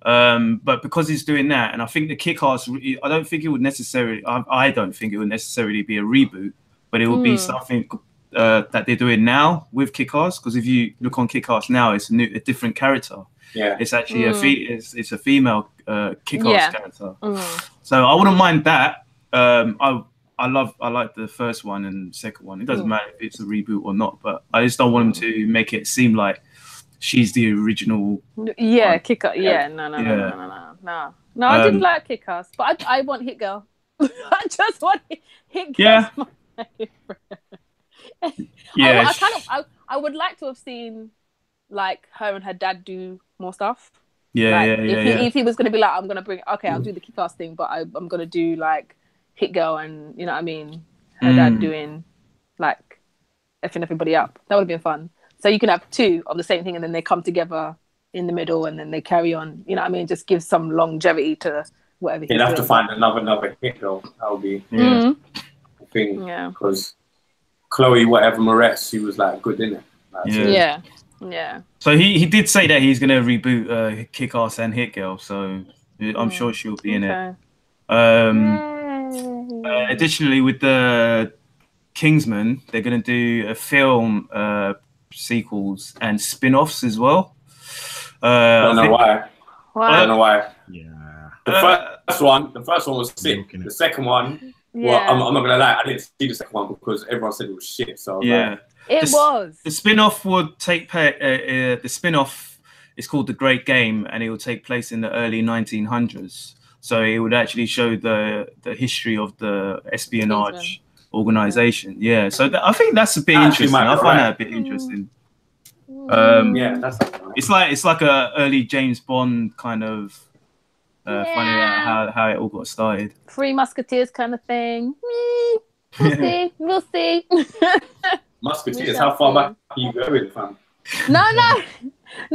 Speaker 1: But because he's doing that, and I think the Kick-Ass, I don't think it would necessarily. I don't think it would necessarily be a reboot, but it would be something that they're doing now with Kick-Ass. Because if you look on Kick-Ass now, it's a different character.
Speaker 3: Yeah,
Speaker 1: it's actually it's a female Kick-Ass character. So I wouldn't mind that. I like the first one and the second one. It doesn't matter if it's a reboot or not, but I just don't want them to make it seem like she's the original.
Speaker 4: Yeah, Kick-Ass. Yeah, no. I didn't like Kick-Ass, but I want Hit Girl. I just want Hit Girl.
Speaker 1: Yeah.
Speaker 4: My favorite.
Speaker 1: Yeah.
Speaker 4: I would like to have seen like her and her dad do more stuff.
Speaker 1: If
Speaker 4: he was going to be like, I'm going to I'll do the Kick-Ass thing, but I'm going to do like Hit Girl and, you know what I mean, her dad doing like effing everybody up. That would have been fun. So you can have two of the same thing and then they come together in the middle and then they carry on. You know what I mean? Just give some longevity to whatever.
Speaker 3: You'd have to find another Hit Girl. That would be the thing. Yeah. Because Chloe, whatever Moretz, she was like good in it. Like,
Speaker 4: yeah.
Speaker 1: So he did say that he's going to reboot Kick-Ass and Hit Girl. So I'm sure she'll be in it. Additionally, with the Kingsman, they're going to do a film sequels and spin-offs as well.
Speaker 3: I don't know why. I don't know why.
Speaker 2: Yeah.
Speaker 3: The first one was sick. The second one, well, I'm not gonna lie, I didn't see the second one because everyone said it was shit. So
Speaker 4: the
Speaker 1: spin-off would take the spin-off is called The Great Game, and it will take place in the early 1900s. So it would actually show the history of the espionage organization. Yeah, so I think that's a bit interesting. I find that a bit interesting.
Speaker 3: That's
Speaker 1: it's like a early James Bond kind of finding out how it all got started.
Speaker 4: Three Musketeers kind of thing. We'll see.
Speaker 3: Musketeers, how far back are you going, fam?
Speaker 4: No,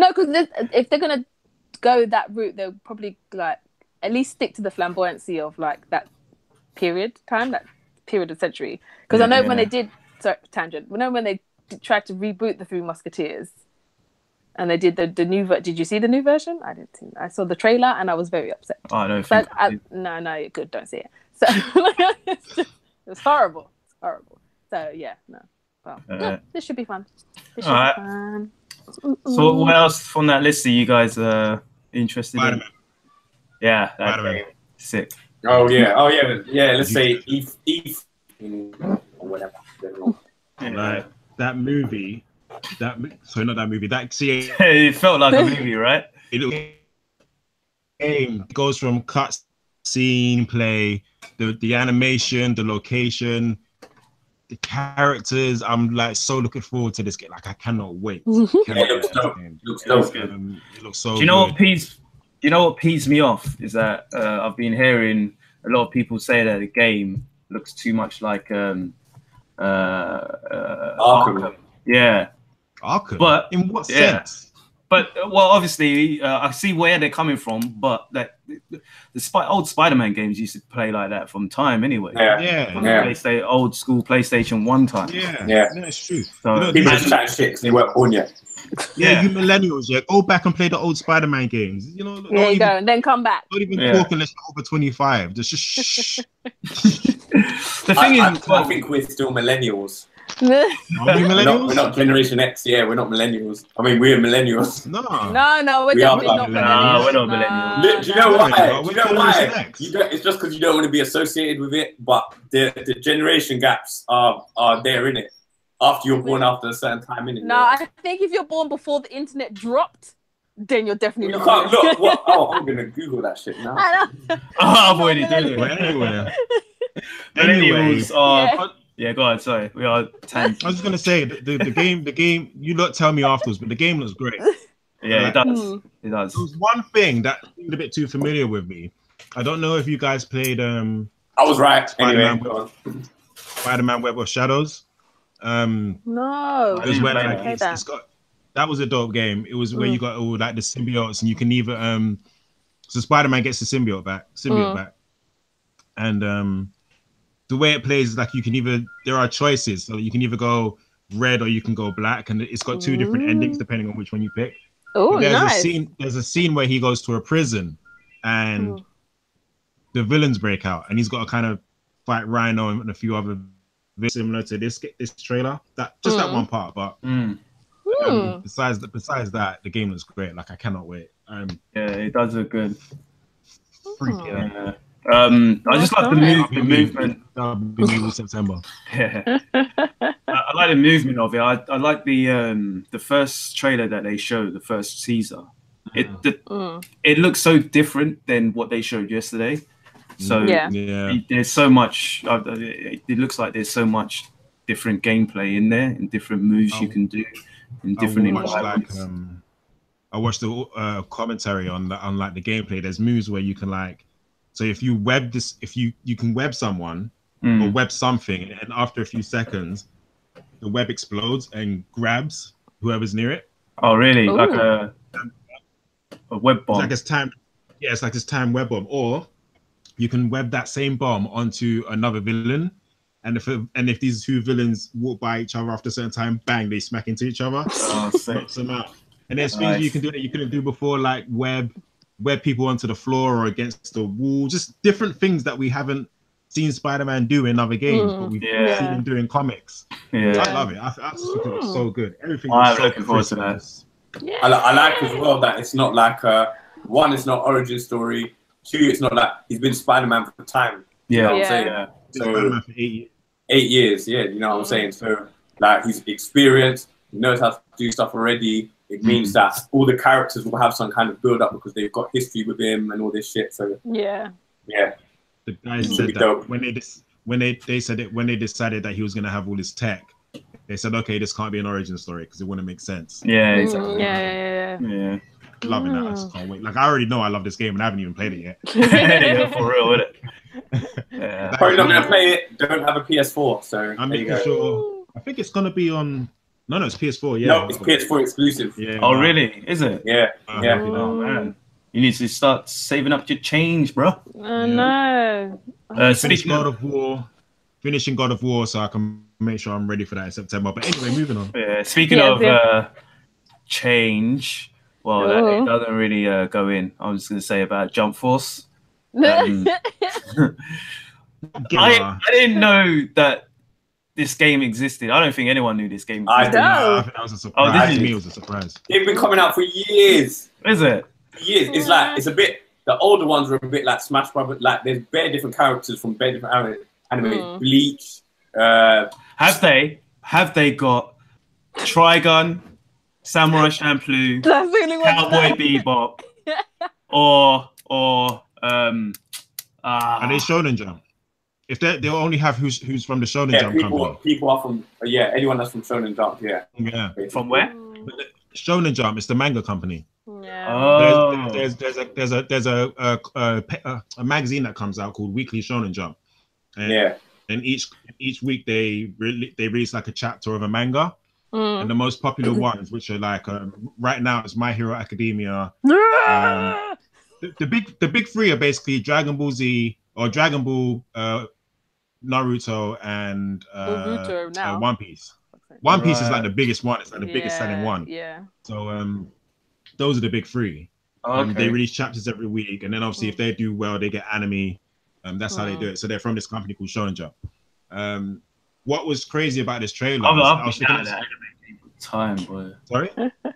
Speaker 4: because if they're gonna go that route, they'll probably like at least stick to the flamboyancy of like that period of century. Because I know when they did when they tried to reboot the Three Musketeers, and they did the new. Did you see the new version? I didn't see. I saw the trailer and I was very upset.
Speaker 1: Oh, I don't
Speaker 4: think. No, you're good. Don't see it. So it's horrible. It's horrible. So no. Well, this should be fun. This should be fun.
Speaker 1: So what else from that list are you guys interested in? Yeah,
Speaker 2: Spider-Man.
Speaker 1: Sick.
Speaker 3: Oh yeah. Let's say Eve, or whatever.
Speaker 2: That movie. Not that movie. That
Speaker 1: it felt like a movie, right?
Speaker 2: It goes from cut scene play, the animation, the location, the characters. I'm like so looking forward to this game. Like I cannot wait.
Speaker 3: It looks so good.
Speaker 2: It looks so.
Speaker 1: Do you know what pees me off is that I've been hearing a lot of people say that the game looks too much like
Speaker 3: Arkham.
Speaker 1: Yeah.
Speaker 2: Arkham.
Speaker 1: But
Speaker 2: in what sense?
Speaker 1: But well, obviously, I see where they're coming from. But that old Spider-Man games used to play like that from time anyway. Old school PlayStation 1 time.
Speaker 2: Yeah, it's true.
Speaker 3: So people just chat shit because they weren't born yet.
Speaker 2: Yeah, you millennials, yeah, go back and play the old Spider-Man games. You know,
Speaker 4: there you go, and then come back.
Speaker 2: Don't even talk unless you're over 25. Just shh.
Speaker 1: The thing is,
Speaker 3: I think we're still millennials.
Speaker 2: Are we millennials?
Speaker 3: We're not Generation X. Yeah, we're not millennials. I mean, we're millennials.
Speaker 2: No,
Speaker 4: we're definitely not millennials.
Speaker 1: No, we're not millennials.
Speaker 3: Do you know why? Do you know why? It's just because you don't want to be associated with it. But the generation gaps are there, in it. After you're born, after a certain time, in it.
Speaker 4: No, I think if you're born before the internet dropped, then you're definitely
Speaker 3: you
Speaker 4: not.
Speaker 3: Can't look. What? Oh, I'm gonna Google that shit now.
Speaker 1: I've already done it.
Speaker 2: Anyway.
Speaker 1: Millennials are. Yeah, go ahead. Sorry, we are 10.
Speaker 2: I was just gonna say the game. You lot tell me afterwards, but the game looks great.
Speaker 1: Yeah, it does. It does.
Speaker 2: There was one thing that seemed a bit too familiar with me. I don't know if you guys played.
Speaker 3: I was right.
Speaker 2: Spider-Man Web of Shadows.
Speaker 4: No.
Speaker 2: It was where like that was a dope game. It was where you got all like the symbiotes, and you can either so Spider-Man gets the symbiote back, and the way it plays is like you can either, there are choices, so you can either go red or you can go black, and it's got two different endings depending on which one you pick.
Speaker 4: Oh, nice.
Speaker 2: There's a scene where he goes to a prison and the villains break out, and he's got to kind of fight Rhino and a few other similar to this trailer. That one part, but besides that, the game looks great. Like, I cannot wait.
Speaker 1: Yeah, it does look good. Freaking. I just like the movement.
Speaker 2: That'll be in September.
Speaker 1: Yeah, I like the movement of it. I like the first trailer that they showed, the first teaser. It looks so different than what they showed yesterday. So there's so much. It looks like there's so much different gameplay in there, and different moves you can do in different environments.
Speaker 2: I watched the commentary on like the gameplay. There's moves where you can like. So if you web this, if you can web someone or web something, and after a few seconds, the web explodes and grabs whoever's near it.
Speaker 1: Oh, really? Ooh. Like a web bomb?
Speaker 2: It's like it's timed. Yeah, it's like this timed web bomb. Or you can web that same bomb onto another villain, and if these two villains walk by each other after a certain time, bang, they smack into each other.
Speaker 1: Oh,
Speaker 2: knocks them out. And there's things you can do that you couldn't do before, like web people onto the floor or against the wall, just different things that we haven't seen Spider-Man do in other games, but we've seen him do in comics. Yeah. I love it. I just think it looks so good. Everything.
Speaker 1: I'm looking forward to that.
Speaker 3: Yeah. I like as well that it's not like one, it's not origin story. Two, it's not like he's been Spider-Man for time.
Speaker 1: Yeah,
Speaker 3: you know what I'm saying? So,
Speaker 2: Spider-Man for 8 years.
Speaker 3: 8 years, yeah, you know what I'm saying? So like he's experienced, he knows how to do stuff already. It means that all the characters will have some kind of build up because they've got history with him and all this shit. So
Speaker 4: yeah.
Speaker 2: The guys said that when they decided that he was gonna have all this tech, they said, okay, this can't be an origin story because it wouldn't make sense.
Speaker 1: Yeah, exactly.
Speaker 4: Yeah.
Speaker 2: Loving that. I just can't wait. Like, I already know I love this game and I haven't even played it yet.
Speaker 1: Yeah, for real, isn't it? Yeah.
Speaker 3: Probably not gonna play it. Don't have a PS4, so
Speaker 2: I'm making sure. I think it's gonna be on. No, it's PS4. Yeah.
Speaker 3: No, it's PS4 exclusive.
Speaker 2: Yeah.
Speaker 1: Oh, really? Is it?
Speaker 3: Yeah.
Speaker 1: Oh man, you need to start saving up your change, bro.
Speaker 4: No.
Speaker 2: Finishing God of War, so I can make sure I'm ready for that in September. But anyway, moving on.
Speaker 1: Yeah. Speaking of change, well, it doesn't really go in. I was going to say about Jump Force. I didn't know that this game existed. I don't think anyone knew this game existed.
Speaker 2: I think that was a surprise. To me, it was a surprise.
Speaker 3: It's been coming out for years.
Speaker 1: Is it?
Speaker 3: Years. It's like, it's a bit, the older ones are a bit like Smash Brothers. Like, there's bare different characters from bare different anime. Bleach.
Speaker 1: Have they got Trigun, Samurai Champloo, Cowboy Bebop, or
Speaker 2: are they Shonen Jump? If they'll only have who's from the Shonen Jump company.
Speaker 3: People are from anyone that's from Shonen Jump. Yeah.
Speaker 1: From where?
Speaker 2: Shonen Jump. It's the manga company.
Speaker 4: Yeah.
Speaker 1: Oh.
Speaker 2: There's a magazine that comes out called Weekly Shonen Jump. And each week they release like a chapter of a manga. And the most popular ones, which are like right now, it's My Hero Academia. The big three are basically Dragon Ball Z or Dragon Ball, Naruto, and One Piece. One Piece is like the biggest one. It's like the biggest selling one.
Speaker 4: Yeah.
Speaker 2: So those are the big three. They release chapters every week, and then obviously if they do well, they get anime. That's how they do it. So they're from this company called Shonen Jump. What was crazy about this trailer?
Speaker 1: I've been out of that anime game for time, boy.
Speaker 2: Sorry?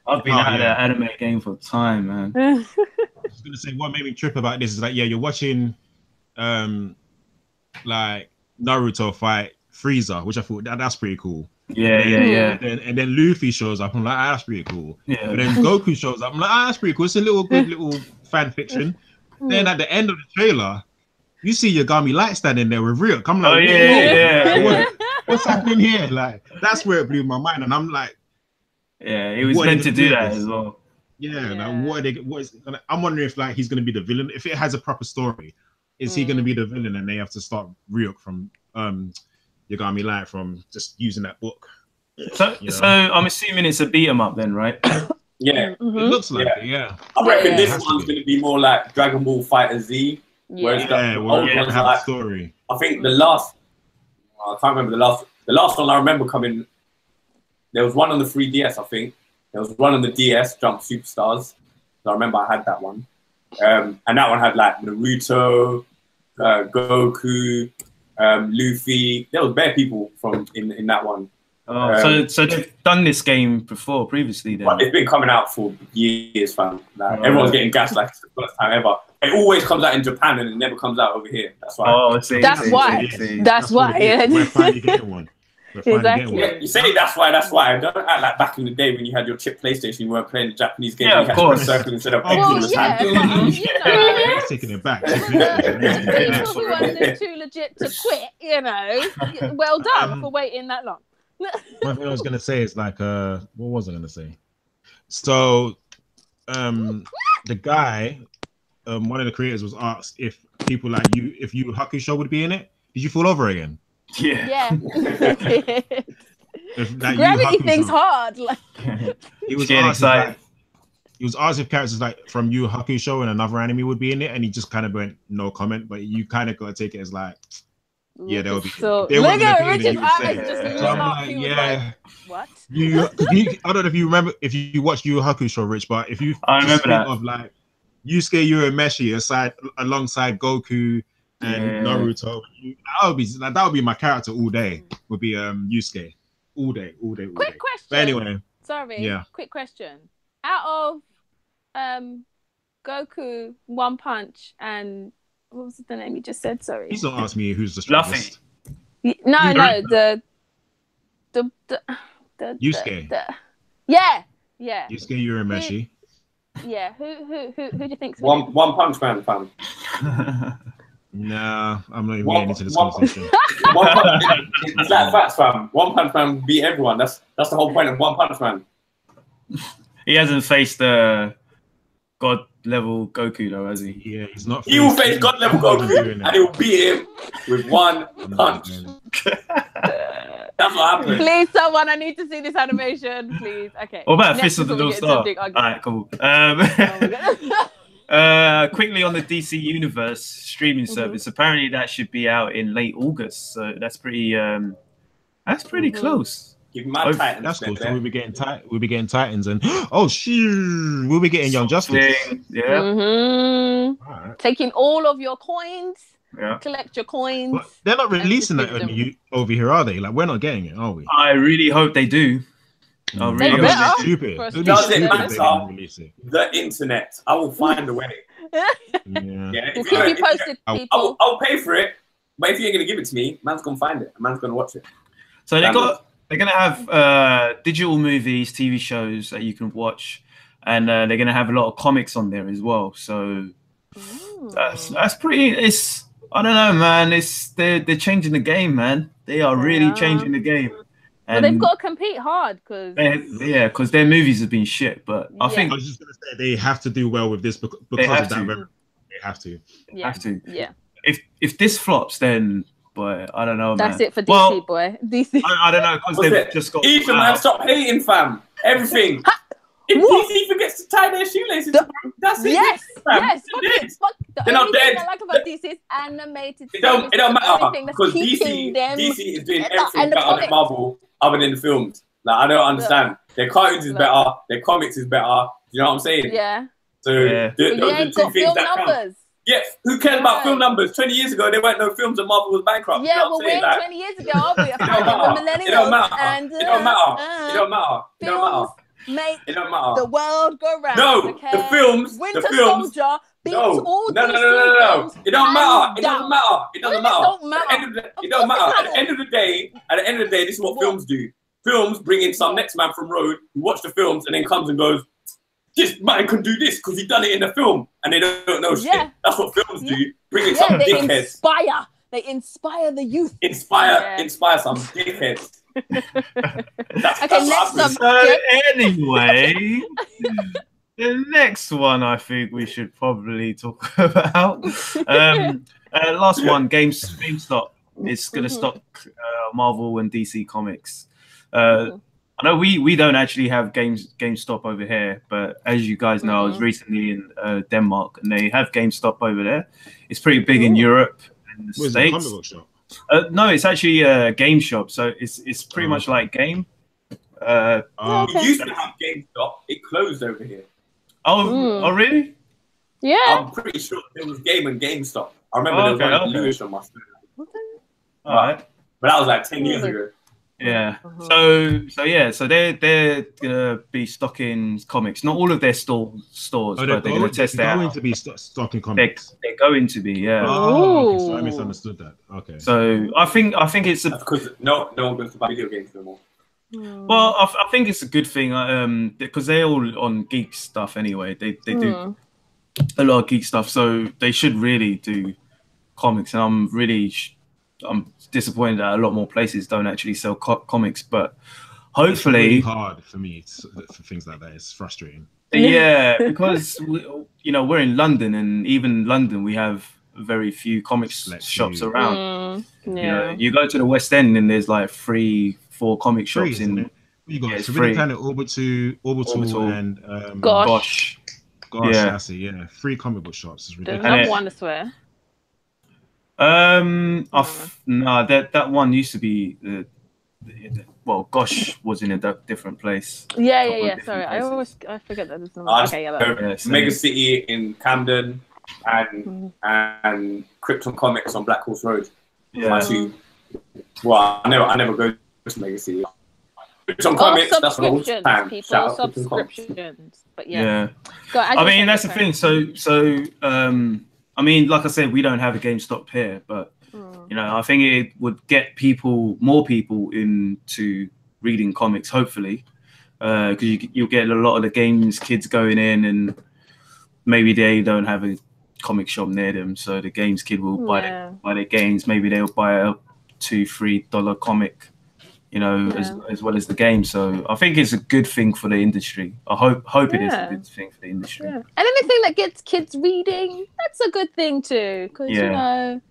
Speaker 1: I've been out of that anime game for time, man.
Speaker 2: I was gonna say what made me trip about this is like, you're watching like Naruto fight Frieza, which I thought that's pretty cool.
Speaker 1: Yeah.
Speaker 2: And then Luffy shows up. I'm like, that's pretty cool.
Speaker 1: Yeah.
Speaker 2: And then Goku shows up. I'm like, that's pretty cool. It's a good little fan fiction. Then at the end of the trailer, you see Yagami Light standing there with Ryuk. I'm like, what's happening here? Like, that's where it blew my mind. And I'm like,
Speaker 1: he was meant to do that as well.
Speaker 2: Like, I'm wondering if like he's gonna be the villain. If it has a proper story, is he gonna be the villain and they have to start Ryuk from Yagami Light from just using that book?
Speaker 1: So I'm assuming it's a beat 'em up then, right?
Speaker 3: Yeah.
Speaker 2: It looks like it, yeah.
Speaker 3: I reckon this one's going to be more like Dragon Ball Fighter Z. Whereas the old one's
Speaker 2: have
Speaker 3: like,
Speaker 2: a story.
Speaker 3: I think the last, I can't remember the last one I remember coming, there was one on the 3DS, I think. There was one on the DS, Jump Superstars. So I remember I had that one. And that one had like Naruto, Goku, Luffy. There was bare people from in that one.
Speaker 1: So they've done this game previously then?
Speaker 3: But it's been coming out for years, fam. Like, everyone's getting gassed like it's the first time ever. It always comes out in Japan and it never comes out over here. That's why.
Speaker 4: That's why.
Speaker 2: We're finally getting one.
Speaker 4: Exactly.
Speaker 3: Yeah, you say that's why. Don't act like back in the day when you had your chip PlayStation, you weren't playing the Japanese game.
Speaker 1: Yeah,
Speaker 3: you
Speaker 1: of course.
Speaker 3: Circle instead of
Speaker 2: taking it back.
Speaker 4: People who are too legit to quit, well done for waiting that long.
Speaker 2: One thing I was gonna say is like, what was I gonna say? So, the guy, one of the creators was asked if people like you, if Yu Hakusho would be in it. Did you fall over again?
Speaker 1: Yeah.
Speaker 4: Gravity thing's hard. Like,
Speaker 2: he was asked if characters like from Yu Hakusho and another anime would be in it, and he just kind of went no comment. But you kind of got to take it as like, yeah, they'll be.
Speaker 4: So look at Richard's eyes just lit up. What?
Speaker 2: I don't know if you remember, if you watched Yu Hakusho, Rich, but if you
Speaker 1: I remember that
Speaker 2: of like Yusuke Urameshi alongside Goku and Naruto, that would be my character all day. Would be Yusuke all day.
Speaker 4: Quick question.
Speaker 2: But anyway,
Speaker 4: sorry. Quick question. Out of Goku, One Punch, and what was the name you just said? Sorry.
Speaker 2: Please don't ask me who's the strongest.
Speaker 4: No, the
Speaker 2: Yusuke.
Speaker 4: Yeah.
Speaker 2: Yusuke Urameshi.
Speaker 4: Yeah. Who do you think's
Speaker 3: One Punch Man, fam?
Speaker 2: Nah, I'm not even getting into this conversation.
Speaker 3: It's like facts, fam. One Punch Man beat everyone. That's the whole point of One Punch Man.
Speaker 1: He hasn't faced the God level Goku though, has he?
Speaker 2: Yeah, he's not.
Speaker 3: He will face God level Goku and he will beat him with one punch. That's what happened.
Speaker 4: Please, someone, I need to see this animation, please. Okay.
Speaker 1: What about Fist of the North Star? All right, cool. Quickly on the DC Universe streaming service, apparently that should be out in late August. So that's pretty close.
Speaker 3: Give my Titans.
Speaker 2: That's cool. So we'll be getting Titans, and we'll be getting Young Justice.
Speaker 1: Yeah.
Speaker 2: Right.
Speaker 4: Taking all of your coins. Yeah. Collect your coins.
Speaker 2: But they're not releasing that over here, are they? Like, we're not getting it, are we?
Speaker 1: I really hope they do. I really hope
Speaker 2: it's stupid.
Speaker 3: Does it matter? The internet. I will find a way.
Speaker 4: We'll keep you posted, people.
Speaker 3: I'll pay for it, but if you ain't gonna give it to me, man's gonna find it. Man's gonna watch it.
Speaker 1: So they're gonna have digital movies, TV shows that you can watch, and they're gonna have a lot of comics on there as well. So that's pretty. I don't know, man. They're changing the game, man. They are really changing the game.
Speaker 4: But they've got to compete hard because
Speaker 1: their movies have been shit. But I think
Speaker 2: I was just gonna say they have to do well with this because of that. They have to.
Speaker 4: Yeah.
Speaker 1: If this flops, then boy, I don't know.
Speaker 4: That's
Speaker 1: man.
Speaker 4: it for DC, boy. DC.
Speaker 1: I don't know because they've just got.
Speaker 3: Ethan, man, stop hating, fam. Everything. If DC forgets to tie their shoelaces, that's it.
Speaker 4: Yes.
Speaker 3: They're not dead.
Speaker 4: I like about DC is animated.
Speaker 3: It don't matter because DC is doing everything better than Marvel, other than the films. Like, I don't understand. Their cartoons is better. Their comics is better. You know what I'm saying?
Speaker 4: Yeah.
Speaker 3: So those are the two things that count. Yeah, who cares about film numbers? 20 years ago, there weren't no films and Marvel was bankrupt.
Speaker 4: Yeah,
Speaker 3: you know
Speaker 4: well, we're like, 20 years ago, are we? It don't
Speaker 3: matter.
Speaker 4: And,
Speaker 3: it don't matter. It don't matter. It don't matter.
Speaker 4: Make
Speaker 3: it don't matter.
Speaker 4: The world go round.
Speaker 3: No,
Speaker 4: okay?
Speaker 3: the films.
Speaker 4: Winter
Speaker 3: the films.
Speaker 4: Soldier beats
Speaker 3: no,
Speaker 4: all
Speaker 3: no,
Speaker 4: these
Speaker 3: no, no, no, no.
Speaker 4: films.
Speaker 3: It don't matter. It doesn't matter. It doesn't matter. It don't matter. At the end of the day, this is what films do. Films bring in some next man from road who watch the films and then comes and goes, this man can do this because he done it in the film, and they don't know shit. That's what films do. Bring in some dickheads.
Speaker 4: They inspire the youth.
Speaker 3: Inspire some dickheads.
Speaker 4: Okay, next subject.
Speaker 1: So anyway, the next one I think we should probably talk about. Last one, GameStop is going to stop Marvel and DC comics. I know we don't actually have GameStop over here, but as you guys know, I was recently in Denmark, and they have GameStop over there. It's pretty big in Europe and the States.
Speaker 2: It a comic book shop?
Speaker 1: No, it's actually a game shop, so it's pretty much like Game.
Speaker 3: We used to have GameStop. It closed over here.
Speaker 1: Oh, really?
Speaker 4: Yeah.
Speaker 3: I'm pretty sure there was Game and GameStop. I remember there was one Lewis on my phone.
Speaker 1: All right.
Speaker 3: But that was like 10 years ago.
Speaker 1: Yeah. So they're gonna be stocking comics. Not all of their stores, but they're gonna test that.
Speaker 2: They're going to be stocking comics.
Speaker 1: They're going to be, yeah.
Speaker 2: Oh, okay. So I misunderstood that. Okay.
Speaker 1: So I think it's
Speaker 3: because no one goes to buy video games no more.
Speaker 1: Well, I think it's a good thing because they're all on geek stuff anyway. They do a lot of geek stuff, so they should really do comics. And I'm disappointed that a lot more places don't actually sell comics, but hopefully
Speaker 2: it's really hard for me for things like that. It's frustrating.
Speaker 1: Yeah, because we're in London, and even London we have very few comic shops around. You go to the West End and there's like 3-4 comic shops in.
Speaker 2: You got Forbidden Planet, Orbital, and
Speaker 1: Gosh,
Speaker 2: yeah, that's it. Yeah, 3 comic book shops. It's ridiculous.
Speaker 4: There's one, I swear.
Speaker 1: No, that one used to be Gosh was in a different place.
Speaker 4: Yeah. Sorry, I forget that.
Speaker 3: Mega City in Camden and Krypton Comics on Black Horse Road.
Speaker 1: Yeah.
Speaker 3: I never go to Mega City. Krypton Comics. That's what I was saying. Shout out
Speaker 4: subscriptions. But
Speaker 1: yeah. I mean, that's the thing. So I mean, like I said, we don't have a GameStop here, but I think it would get more people into reading comics, hopefully, because you'll get a lot of the games kids going in, and maybe they don't have a comic shop near them, so the games kid will buy their games. Maybe they'll buy a $2-3 comic, as well as the game. So I think it's a good thing for the industry. I hope it is a good thing for the industry.
Speaker 4: Yeah. And anything that gets kids reading, that's a good thing too, because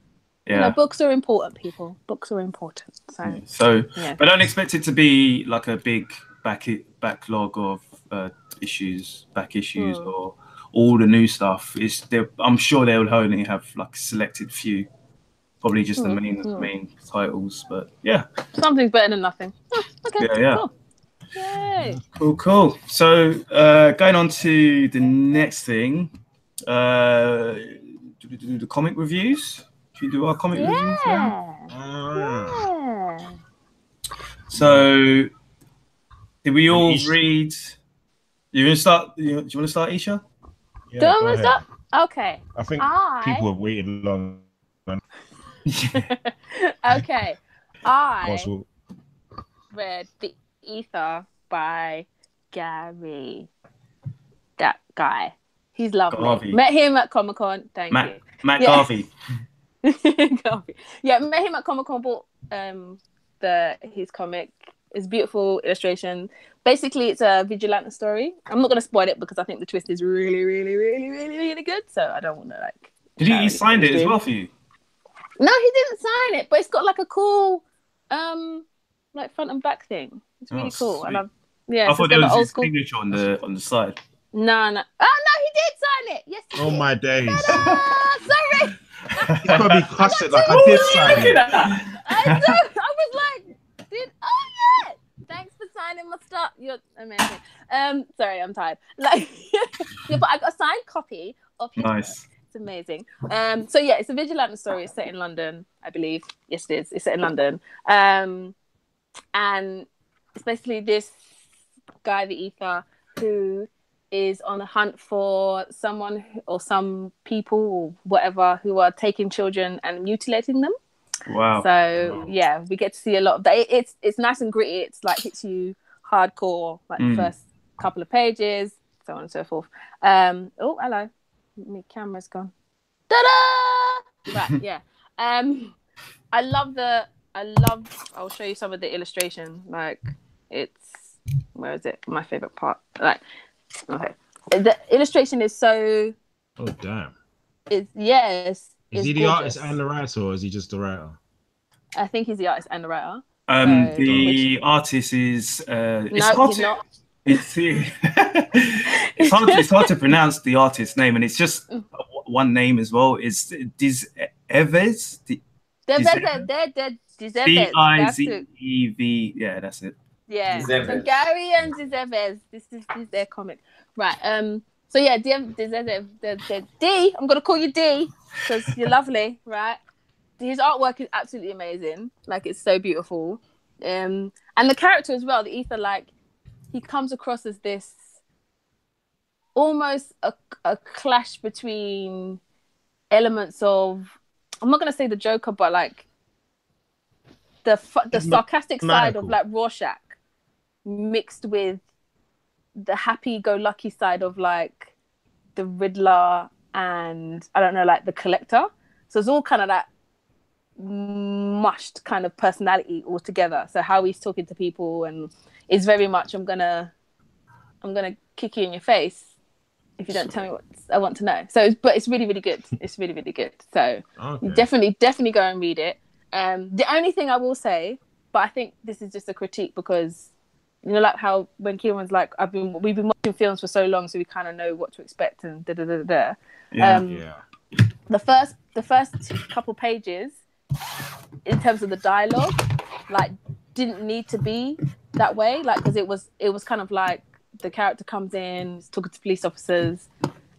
Speaker 4: books are important, people. Books are important. But don't expect it to be like a big backlog of back issues or all the new stuff. I'm sure they'll only have like a selected few. Probably just the main titles, but yeah. Something's better than nothing. Okay.
Speaker 1: Yeah.
Speaker 4: Cool. Yay.
Speaker 1: Cool. So going on to the next thing, do the comic reviews. Should we do our comic reviews now?
Speaker 4: Yeah.
Speaker 1: So did we all read? You want to start? Do you want to start, Isha?
Speaker 4: Yeah, do you want to start? Okay.
Speaker 2: I think people have waited long.
Speaker 4: Okay, I read The Ether by Garvey. That guy, he's lovely.
Speaker 1: Garvey.
Speaker 4: Met him at Comic-Con. Thank you,
Speaker 1: Matt Garvey.
Speaker 4: Garvey. Yeah, met him at Comic-Con. Bought his comic. It's beautiful illustration. Basically, it's a vigilante story. I'm not going to spoil it because I think the twist is really, really, really, really, really good. So I don't want to like.
Speaker 1: Did he signed it as well for you?
Speaker 4: No, he didn't sign it, but it's got like a cool, like front and back thing. It's really cool, and I thought there was his signature on the side. No. Oh no, he did sign it. Yes.
Speaker 2: Oh my days.
Speaker 4: Sorry.
Speaker 2: He's got to be cussed like I did sign it.
Speaker 4: I was like, yeah. Thanks for signing stop. You're amazing. Sorry, I'm tired. Like, yeah, but I got a signed copy of his book. It's amazing. So yeah, it's a vigilante story. It's set in London, I believe. Yes, it is. It's set in London. And it's basically this guy, the Ether, who is on the hunt for someone or some people or whatever who are taking children and mutilating them.
Speaker 1: Wow.
Speaker 4: So yeah, we get to see a lot of that. It's nice and gritty. It's like hits you hardcore, like the first couple of pages, so on and so forth. Oh, hello. My camera's gone. Ta-da! Right, yeah. I'll show you some of the illustration. Like, where is it? My favorite part. Like, okay. The illustration is so.
Speaker 2: Oh damn!
Speaker 4: Is yes.
Speaker 2: Is he the artist and the writer, or is he just the writer?
Speaker 4: I think he's the artist and the writer.
Speaker 1: The artist is. It's hard to. It's hard to pronounce the artist's name, and it's just one name as well. It's Dizevez.
Speaker 4: Dizevez.
Speaker 1: Dizev. Yeah, that's it.
Speaker 4: Yeah. So Garvey and Dizevez. This is their comic, right? So yeah, Dizevez. D. I'm gonna call you D because you're lovely, right? His artwork is absolutely amazing. Like, it's so beautiful. And the character as well, the Ether, like, he comes across as this almost a clash between elements of, I'm not going to say the Joker, but like the sarcastic side of like Rorschach mixed with the happy-go-lucky side of like the Riddler and, I don't know, like the Collector. So it's all kind of that mushed kind of personality all together. So how he's talking to people and is very much, I'm gonna kick you in your face if you don't tell me what I want to know. So, but it's really, really good. It's really, really good. So definitely go and read it. The only thing I will say, but I think this is just a critique because, you know, like how when Kieran's like, we've been watching films for so long, so we kind of know what to expect and da da da da. Yeah. The first couple pages, in terms of the dialogue, like, didn't need to be that way, like, because it was kind of like the character comes in, he's talking to police officers,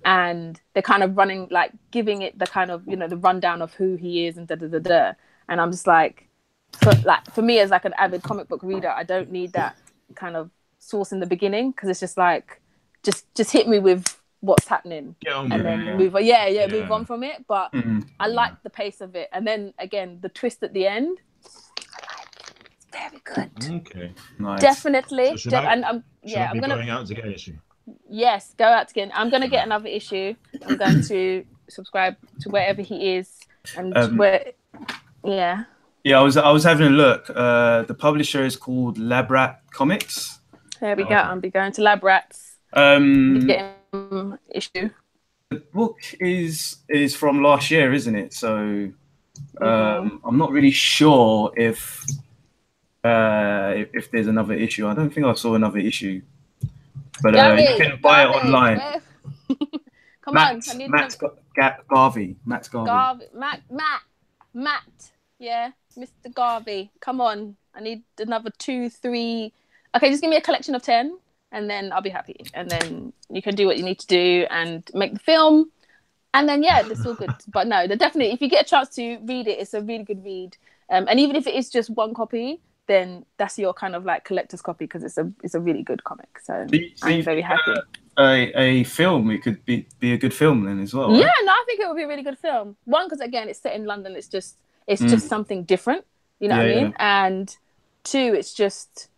Speaker 4: and they're kind of running, like, giving it the kind of, you know, the rundown of who he is and da da da da. And I'm just like, for me as like an avid comic book reader, I don't need that kind of source in the beginning, because it's just like, just hit me with what's happening and then move on. Move on from it. But I like the pace of it, and then again the twist at the end, it's very good. Okay, nice. Definitely.
Speaker 2: So I'm going out to get an issue.
Speaker 4: Yes, go out to get. I'm going to get another issue. I'm going to subscribe to wherever he is, and yeah, I
Speaker 1: was having a look. The publisher is called Lab Rat Comics.
Speaker 4: There we go. I'll be going to Lab Rats. Getting issue.
Speaker 1: The book is from last year, isn't it? So I'm not really sure if there's another issue. I don't think I saw another issue, but you can buy it online.
Speaker 4: Come on, I need
Speaker 1: Garvey.
Speaker 4: Matt. Yeah, Mr. Garvey. Come on, I need another 2, 3. Okay, just give me a collection of 10. And then I'll be happy. And then you can do what you need to do and make the film. And then, yeah, it's all good. But no, definitely, if you get a chance to read it, it's a really good read. And even if it is just one copy, then that's your kind of like collector's copy, because it's a really good comic. So I'm very happy.
Speaker 1: A film, it could be a good film then as well.
Speaker 4: Yeah,
Speaker 1: right?
Speaker 4: No, I think it would be a really good film. One, because again, it's set in London. It's just something different. You know what I mean? Yeah. And 2, it's just,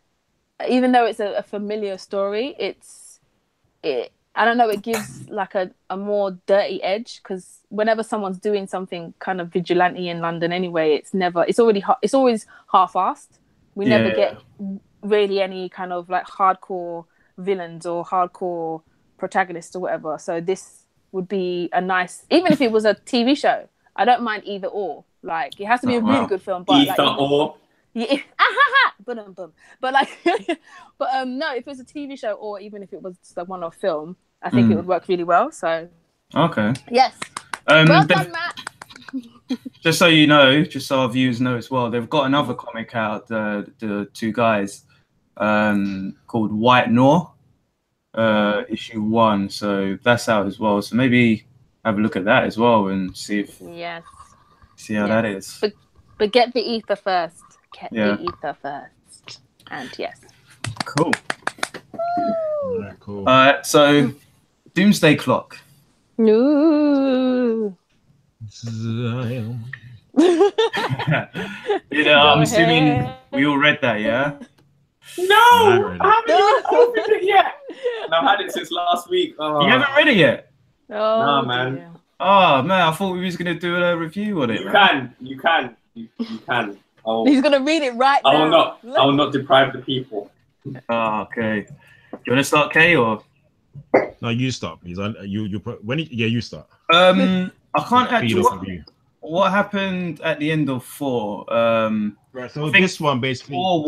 Speaker 4: even though it's a familiar story, I don't know, it gives like a more dirty edge, because whenever someone's doing something kind of vigilante in London anyway, it's always half-assed. We never get really any kind of like hardcore villains or hardcore protagonists or whatever. So this would be a nice, even if it was a TV show, I don't mind either or. Like, it has to be a really good film. But
Speaker 3: either or.
Speaker 4: Yeah, but like, no, if it's a TV show or even if it was just a one-off film, I think it would work really well. So,
Speaker 1: okay,
Speaker 4: yes, well done, Matt.
Speaker 1: Just so you know, just so our viewers know as well, they've got another comic out. The 2 guys, called White Noir, issue 1. So that's out as well. So maybe have a look at that as well and see if see how that is.
Speaker 4: But get the ether first. Get the ether first. And yes.
Speaker 1: Cool.
Speaker 2: Yeah, cool.
Speaker 1: So Doomsday Clock.
Speaker 4: No.
Speaker 1: I'm assuming we all read that, yeah?
Speaker 3: No, I haven't opened it yet. And I've had it since last week.
Speaker 1: You haven't read it yet?
Speaker 3: No, man.
Speaker 4: Dear.
Speaker 1: Oh man, I thought we was gonna do a review on it.
Speaker 3: You can. You can.
Speaker 4: He's gonna read it right now.
Speaker 3: I will not deprive the people.
Speaker 1: Oh, okay. Do you want to start, Kay, or?
Speaker 2: No, you start, please. You start.
Speaker 1: I can't actually. What happened at the end of 4?
Speaker 2: Right. So this one basically.
Speaker 1: 4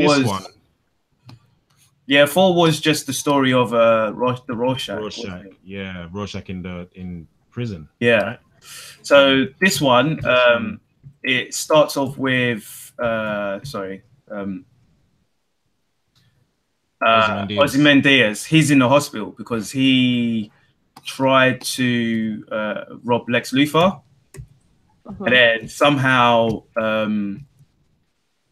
Speaker 1: was just the story of the Rorschach.
Speaker 2: Rorschach in prison.
Speaker 1: Yeah.
Speaker 2: Right?
Speaker 1: So this one, it starts off with Ozymandias. He's in the hospital because he tried to rob Lex Luthor, and then somehow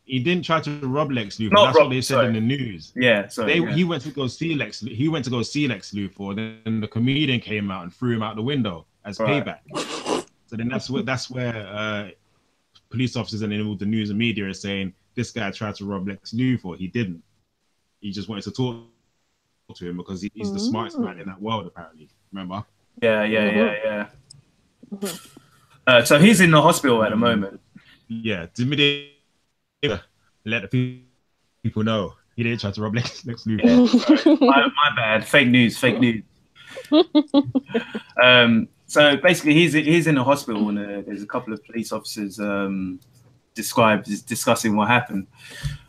Speaker 2: he didn't try to rob Lex Luthor. That's what they said in the news.
Speaker 1: Yeah,
Speaker 2: He went to go see Lex. He went to go see Lex Luthor. Then the comedian came out and threw him out the window as payback. So then that's where police officers and then all the news and media are saying this guy tried to rob Lex Luthor. He didn't. He just wanted to talk to him because he's the smartest man in that world, apparently. Remember?
Speaker 1: Yeah. So he's in the hospital at the moment.
Speaker 2: Yeah, let the people know he didn't try to rob Lex Luthor.
Speaker 1: My bad. Fake news. So basically, he's in the hospital, and there's a couple of police officers discussing what happened.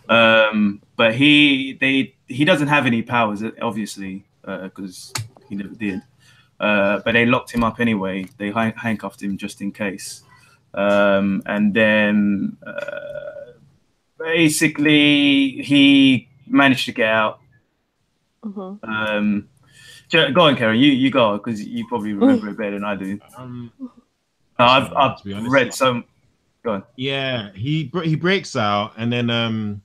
Speaker 1: But he doesn't have any powers, obviously, because he never did. But they locked him up anyway. They handcuffed him just in case. And then basically he managed to get out. Go on, Karen. You go, because you probably remember it better than I do. I've read some. Go on.
Speaker 2: Yeah, he breaks out, and then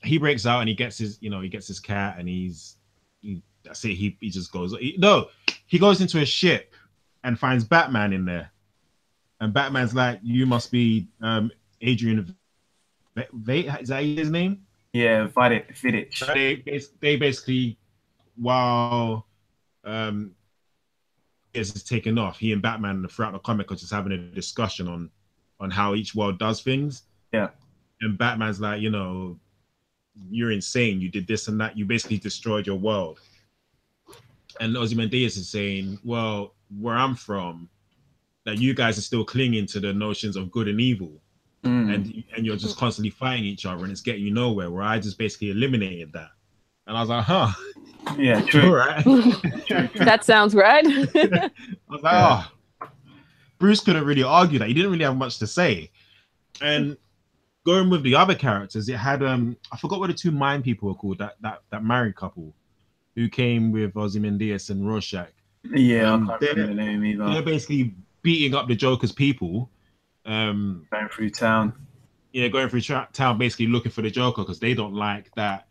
Speaker 2: he breaks out and he gets his cat, and he just goes. He goes into a ship and finds Batman in there, and Batman's like, "You must be Adrian. Is that his name?"
Speaker 1: Yeah, Vidic.
Speaker 2: They basically, while is taken off, he and Batman throughout the comic are just having a discussion on how each world does things.
Speaker 1: Yeah.
Speaker 2: And Batman's like, you're insane. You did this and that. You basically destroyed your world. And Ozymandias is saying, well, where I'm from, that you guys are still clinging to the notions of good and evil. And you're just constantly fighting each other, and it's getting you nowhere, where I just basically eliminated that. And I was like, huh.
Speaker 1: Yeah, true.
Speaker 2: Right.
Speaker 4: That sounds right.
Speaker 2: I was like, Bruce couldn't really argue that. He didn't really have much to say. And going with the other characters, it had I forgot what the two mind people were called, that married couple who came with Ozymandias and Rorschach.
Speaker 1: Yeah, I can't remember the name either.
Speaker 2: They're basically beating up the Joker's people.
Speaker 1: Going through town.
Speaker 2: Yeah, going through town, basically looking for the Joker, because they don't like that.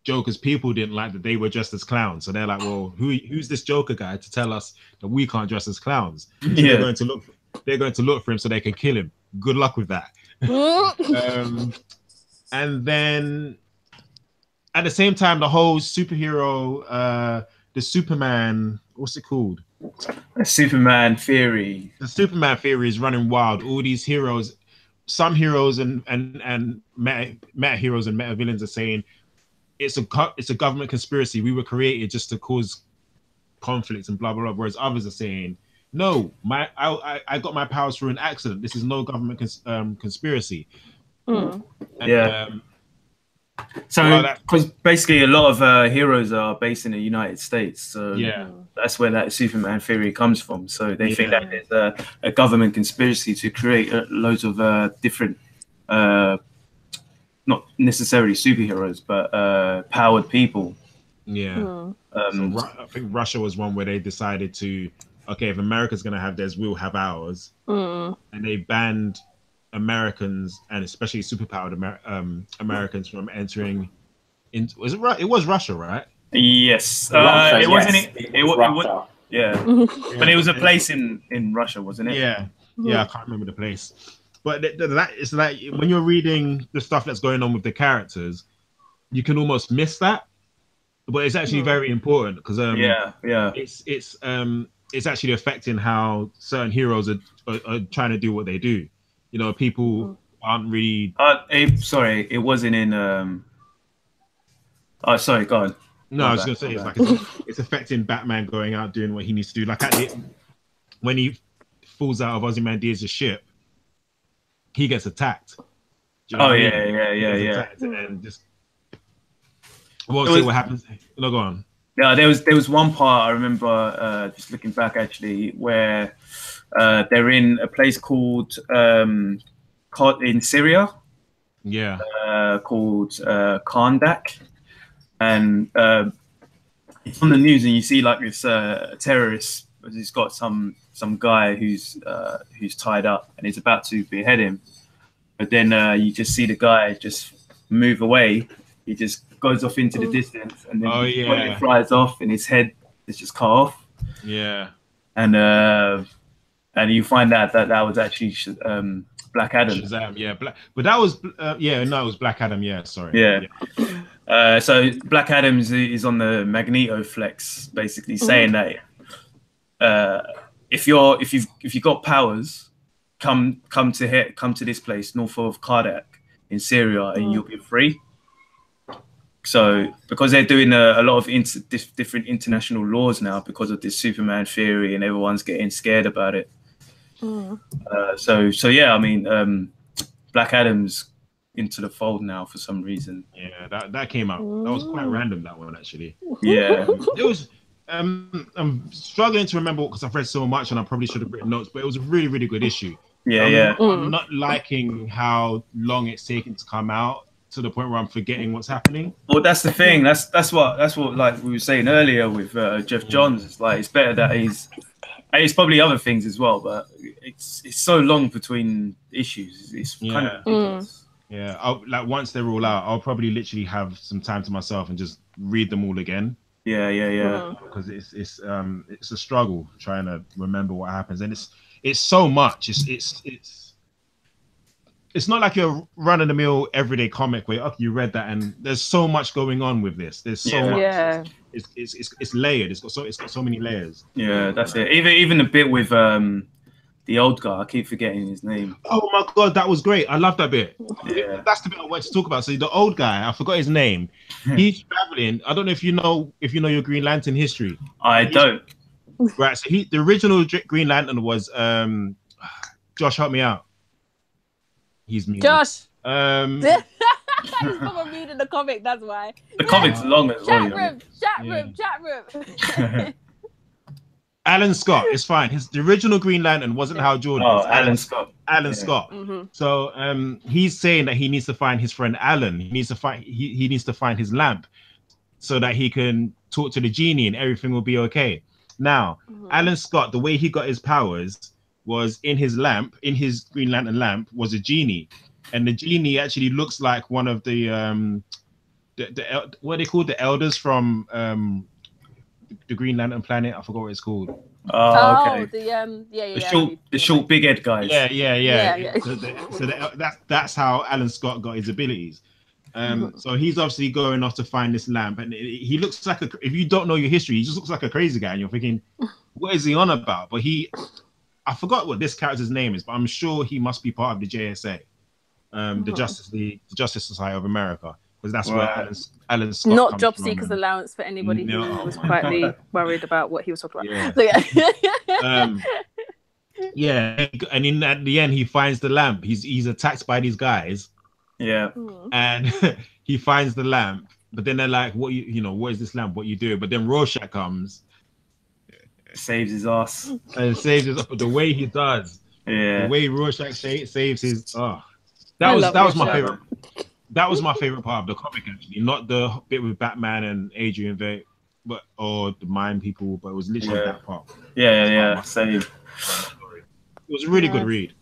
Speaker 2: Joker's people didn't like that they were dressed as clowns, so they're like, "Well, who's this Joker guy to tell us that we can't dress as clowns?" So they're going to look for him so they can kill him. Good luck with that. And then at the same time, the whole superhero, the Superman, what's it called?
Speaker 1: The Superman theory.
Speaker 2: The Superman theory is running wild. All these heroes, some heroes and meta heroes and meta villains are saying it's a government conspiracy. We were created just to cause conflicts and blah blah blah. Whereas others are saying, no, I got my powers through an accident. This is no government conspiracy.
Speaker 1: So, because basically a lot of heroes are based in the United States, so that's where that Superman theory comes from. So they think that there's a government conspiracy to create loads of different, not not necessarily superheroes, but powered people.
Speaker 2: Yeah. So I think Russia was one where they decided to, okay, if America's going to have theirs, we'll have ours. And they banned Americans, and especially superpowered Americans, from entering into. It was Russia, right?
Speaker 1: Yes.
Speaker 3: Russia,
Speaker 1: it wasn't.
Speaker 3: yes.
Speaker 1: It was. Yeah. But it was a place in Russia, wasn't it?
Speaker 2: Yeah. Yeah, I can't remember the place. But that is like when you're reading the stuff that's going on with the characters, you can almost miss that. But it's actually very important because it's actually affecting how certain heroes are trying to do what they do. You know, people aren't really.
Speaker 1: Sorry, it wasn't in. Oh, sorry, go on.
Speaker 2: No, I was going to say it's affecting Batman going out doing what he needs to do. Like when he falls out of Ozymandias' ship, he gets attacked. Do you know what I mean? And just we'll see what happens. No, go on.
Speaker 1: Yeah, there was one part I remember just looking back actually where they're in a place called in Syria.
Speaker 2: Yeah.
Speaker 1: Called Karnak, and it's on the news, and you see like this terrorist. He's got some guy who's tied up, and he's about to behead him. But then you just see the guy just move away. He just goes off into the distance, and then when it flies off, and his head is just cut off.
Speaker 2: Yeah.
Speaker 1: And you find out that was actually Black Adam.
Speaker 2: Shazam, yeah, but that was it was Black Adam. Yeah, sorry.
Speaker 1: Yeah. So Black Adam is on the Magneto flex, basically saying that if you've got powers, come to this place north of Karnak in Syria, and you'll be free. So because they're doing a lot of different international laws now because of this Superman theory, and everyone's getting scared about it. So yeah, I mean, Black Adam's into the fold now for some reason.
Speaker 2: Yeah, that came out. That was quite random, that one actually.
Speaker 1: Yeah.
Speaker 2: It was. I'm struggling to remember because I've read so much, and I probably should have written notes, but it was a really, really good issue. I'm not liking how long it's taken to come out, to the point where I'm forgetting what's happening.
Speaker 1: Well, that's the thing. That's what like we were saying earlier with Geoff Johns. It's like it's better that it's probably other things as well, but it's so long between issues. It's kind of ridiculous.
Speaker 2: Yeah, like once they're all out, I'll probably literally have some time to myself and just read them all again.
Speaker 1: Yeah.
Speaker 2: Because it's a struggle trying to remember what happens, and it's so much. It's not like you're run-of-the-mill everyday comic where you read that and there's so much going on with this. There's so much.
Speaker 4: Yeah.
Speaker 2: It's layered. It's got so many layers.
Speaker 1: Yeah, that's it. Even the bit with the old guy, I keep forgetting his name.
Speaker 2: Oh my god, that was great. I love that bit.
Speaker 1: Yeah.
Speaker 2: That's the bit I wanted to talk about. So the old guy, I forgot his name. He's traveling. I don't know if you know your Green Lantern history.
Speaker 1: I don't.
Speaker 2: Right. So the original Green Lantern was Josh, help me out. He's me.
Speaker 4: Josh. He's probably reading the comic. That's why.
Speaker 1: The comic's long as well.
Speaker 4: Chat room.
Speaker 2: Alan Scott. It's fine. The original Green Lantern wasn't Hal Jordan.
Speaker 1: Oh, Alan Scott.
Speaker 2: Alan Scott. Mm-hmm. So he's saying that he needs to find his friend Alan. He needs to find his lamp so that he can talk to the genie and everything will be okay. Now, Alan Scott, the way he got his powers was in his Green Lantern lamp was a genie, and the genie actually looks like one of the what are they called, the elders from the Green Lantern planet. I forgot what it's called.
Speaker 1: Oh, okay.
Speaker 4: The
Speaker 1: short big head guys.
Speaker 2: Yeah. So that's how Alan Scott got his abilities. So he's obviously going off to find this lamp, and he looks like if you don't know your history, he just looks like a crazy guy, and you're thinking, what is he on about? But I forgot what this character's name is, but I'm sure he must be part of the JSA, the Justice League, the Justice Society of America, because that's where Alan Scott
Speaker 4: not
Speaker 2: comes
Speaker 4: job
Speaker 2: from,
Speaker 4: seekers allowance for anybody
Speaker 2: No.
Speaker 4: who was quietly worried about what he was talking about.
Speaker 2: Yeah. And at the end, he finds the lamp. He's attacked by these guys.
Speaker 1: Yeah.
Speaker 2: And he finds the lamp, but then they're like, what is this lamp? What you do? But then Rorschach comes,
Speaker 1: saves his ass.
Speaker 2: And saves his, but the way he does.
Speaker 1: Yeah.
Speaker 2: The way Rorschach saves his that was my favorite. that was my favorite part of the comic, actually. Not the bit with Batman and Adrian Veidt, or the Mind People, but it was literally that part.
Speaker 1: Yeah. Same.
Speaker 2: It was a really good read.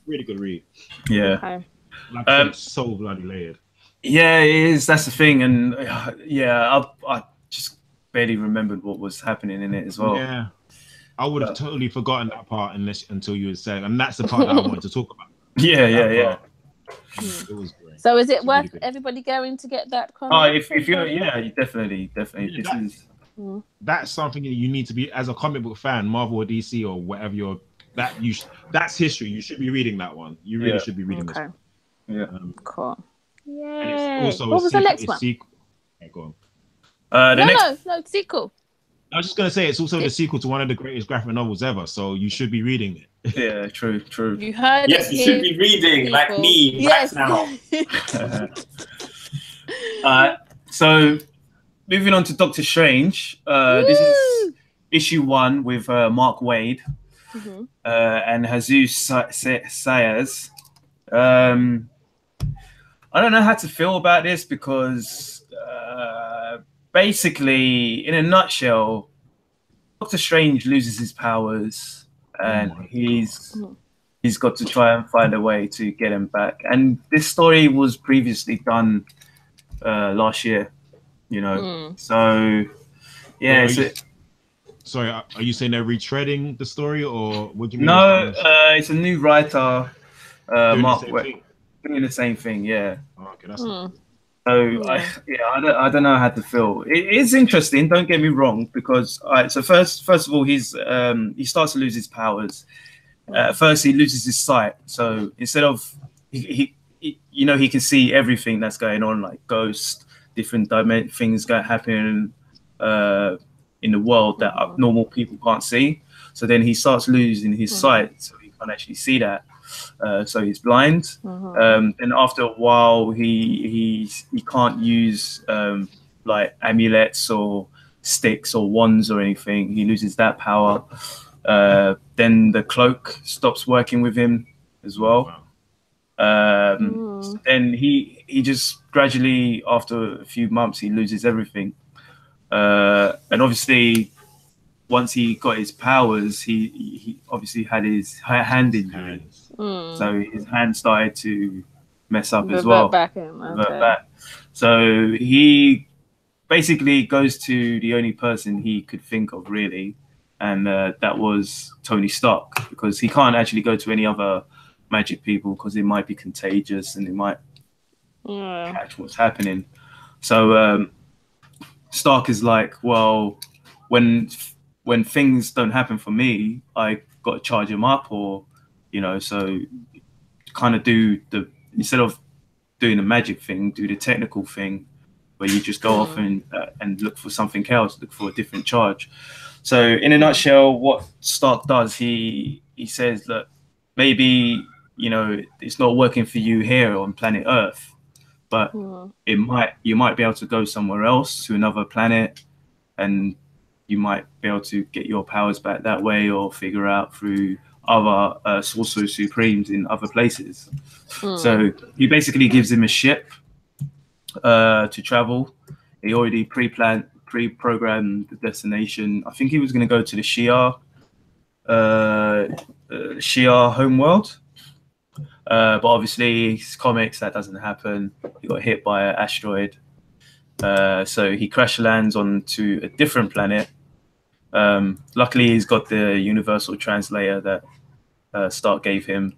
Speaker 2: Really good read.
Speaker 1: Yeah.
Speaker 4: Okay.
Speaker 2: Like I said, it's so bloody layered.
Speaker 1: Yeah, it is. That's the thing, and I just barely remembered what was happening in it as well.
Speaker 2: Yeah, I would have totally forgotten that part until you were saying, and that's the part that I wanted to talk about.
Speaker 1: Yeah.
Speaker 2: It was great.
Speaker 4: So is it worth everybody going to get that comic?
Speaker 1: Oh, if you're, you definitely.
Speaker 2: Yeah, that's something that you need to be, as a comic book fan, Marvel or DC or whatever that's history. You should be reading that one. You really should be reading this one.
Speaker 1: Yeah.
Speaker 4: Cool. Yeah.
Speaker 2: And it's also
Speaker 4: what was the next one?
Speaker 2: Yeah, go
Speaker 4: No,
Speaker 2: on.
Speaker 4: sequel.
Speaker 2: I was just gonna say it's also the sequel to one of the greatest graphic novels ever, so you should be reading it.
Speaker 1: Yeah, true.
Speaker 4: You heard
Speaker 3: yes, you should be reading like me right now.
Speaker 1: So moving on to Doctor Strange. This is issue 1 with Mark Waid and Jesus Sayers. I don't know how to feel about this because basically, in a nutshell, Doctor Strange loses his powers and he's got to try and find a way to get him back. And this story was previously done last year, you know. So yeah.
Speaker 2: Sorry, are you saying they're retreading the story, or what do you mean?
Speaker 1: No, it's a new writer, Mark Waid, doing the same thing. Yeah.
Speaker 2: Oh, okay, that's
Speaker 1: So I don't know how to feel. It is interesting. Don't get me wrong, because so first of all, he starts to lose his powers. First, he loses his sight. So instead of he can see everything that's going on, like ghosts, different things happening in the world that normal people can't see. So then he starts losing his sight, so he can't actually see that. So he's blind. And after a while, he can't use like amulets or sticks or wands or anything. He loses that power. Then the cloak stops working with him as well. Then he just gradually, after a few months, he loses everything. And obviously, once he got his powers, he obviously had his hand injury. So his hand started to mess up as well. Revert back. So he basically goes to the only person he could think of, really, and that was Tony Stark, because he can't actually go to any other magic people because it might be contagious and it might catch what's happening. So Stark is like, well, when things don't happen for me, I got to charge him up, or so kind of instead of doing the magic thing, do the technical thing where you just go off and look for something else, look for a different charge. So in a nutshell, what Stark does, he says that maybe it's not working for you here on planet Earth, but you might be able to go somewhere else, to another planet, and you might be able to get your powers back that way, or figure out through other Sorcerer Supremes in other places. So he basically gives him a ship to travel. He already pre-programmed the destination. I think he was going to go to the Shi'ar homeworld. But obviously, his comics, that doesn't happen. He got hit by an asteroid. So he crash lands onto a different planet. Luckily, he's got the universal translator that Stark gave him.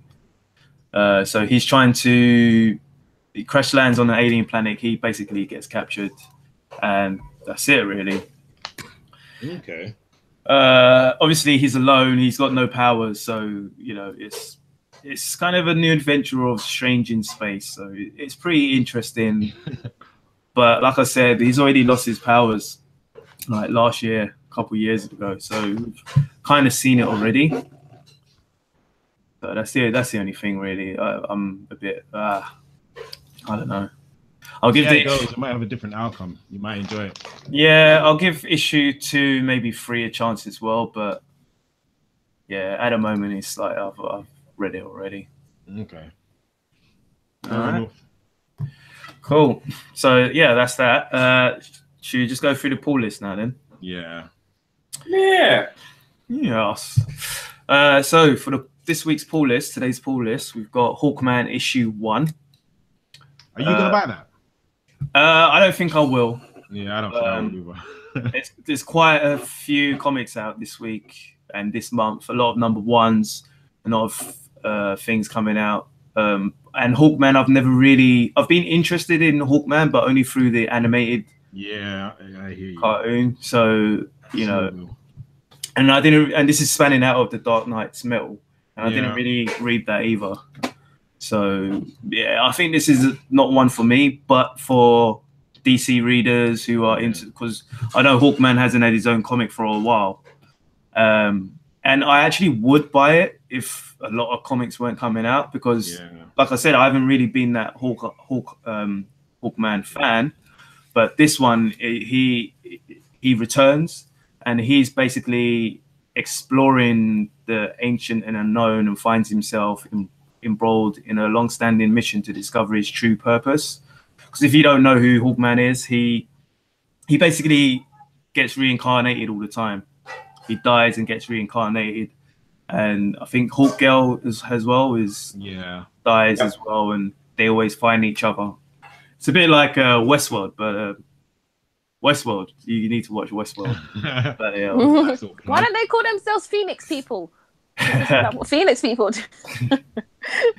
Speaker 1: So he's he crash lands on an alien planet. He basically gets captured, and that's it, really.
Speaker 2: Okay.
Speaker 1: Obviously, he's alone. He's got no powers, so it's kind of a new adventure of Strange in space. So it's pretty interesting. But like I said, he's already lost his powers like last year, a couple of years ago. So we've kind of seen it already. But that's the only thing, really. I'm a bit, I don't know. I'll give
Speaker 2: it might have a different outcome. You might enjoy it.
Speaker 1: Yeah, I'll give issue 2, maybe 3 a chance as well. But yeah, at the moment, it's like I've read it already.
Speaker 2: Okay.
Speaker 1: All right. Cool. So yeah, that's that. Should we just go through the pull list now then?
Speaker 2: Yeah.
Speaker 3: Yeah.
Speaker 1: Yes. So for this week's pull list, today's pull list, we've got Hawkman issue 1.
Speaker 2: Are you gonna buy that?
Speaker 1: I don't think I will.
Speaker 2: Yeah, I don't think I will either.
Speaker 1: There's quite a few comics out this week and this month. A lot of number ones, a lot of things coming out. And Hawkman, I've been interested in Hawkman, but only through the animated
Speaker 2: I hear you.
Speaker 1: cartoon. So, and this is spanning out of the Dark Knight's Metal, and I didn't really read that either. So yeah, I think this is not one for me, but for DC readers who are into, because I know Hawkman hasn't had his own comic for a while, and I actually would buy it if a lot of comics weren't coming out, because like I said, I haven't really been that Hawkman fan, but this one, he returns, and he's basically exploring the ancient and unknown and finds himself embroiled in a long-standing mission to discover his true purpose. Because if you don't know who Hawkman is, he basically gets reincarnated all the time. He dies and gets reincarnated, and I think Hawkgirl as well dies as well, and they always find each other. It's a bit like Westworld, but Westworld, you need to watch Westworld. But,
Speaker 4: why don't they call themselves Phoenix people? Like what Phoenix people do.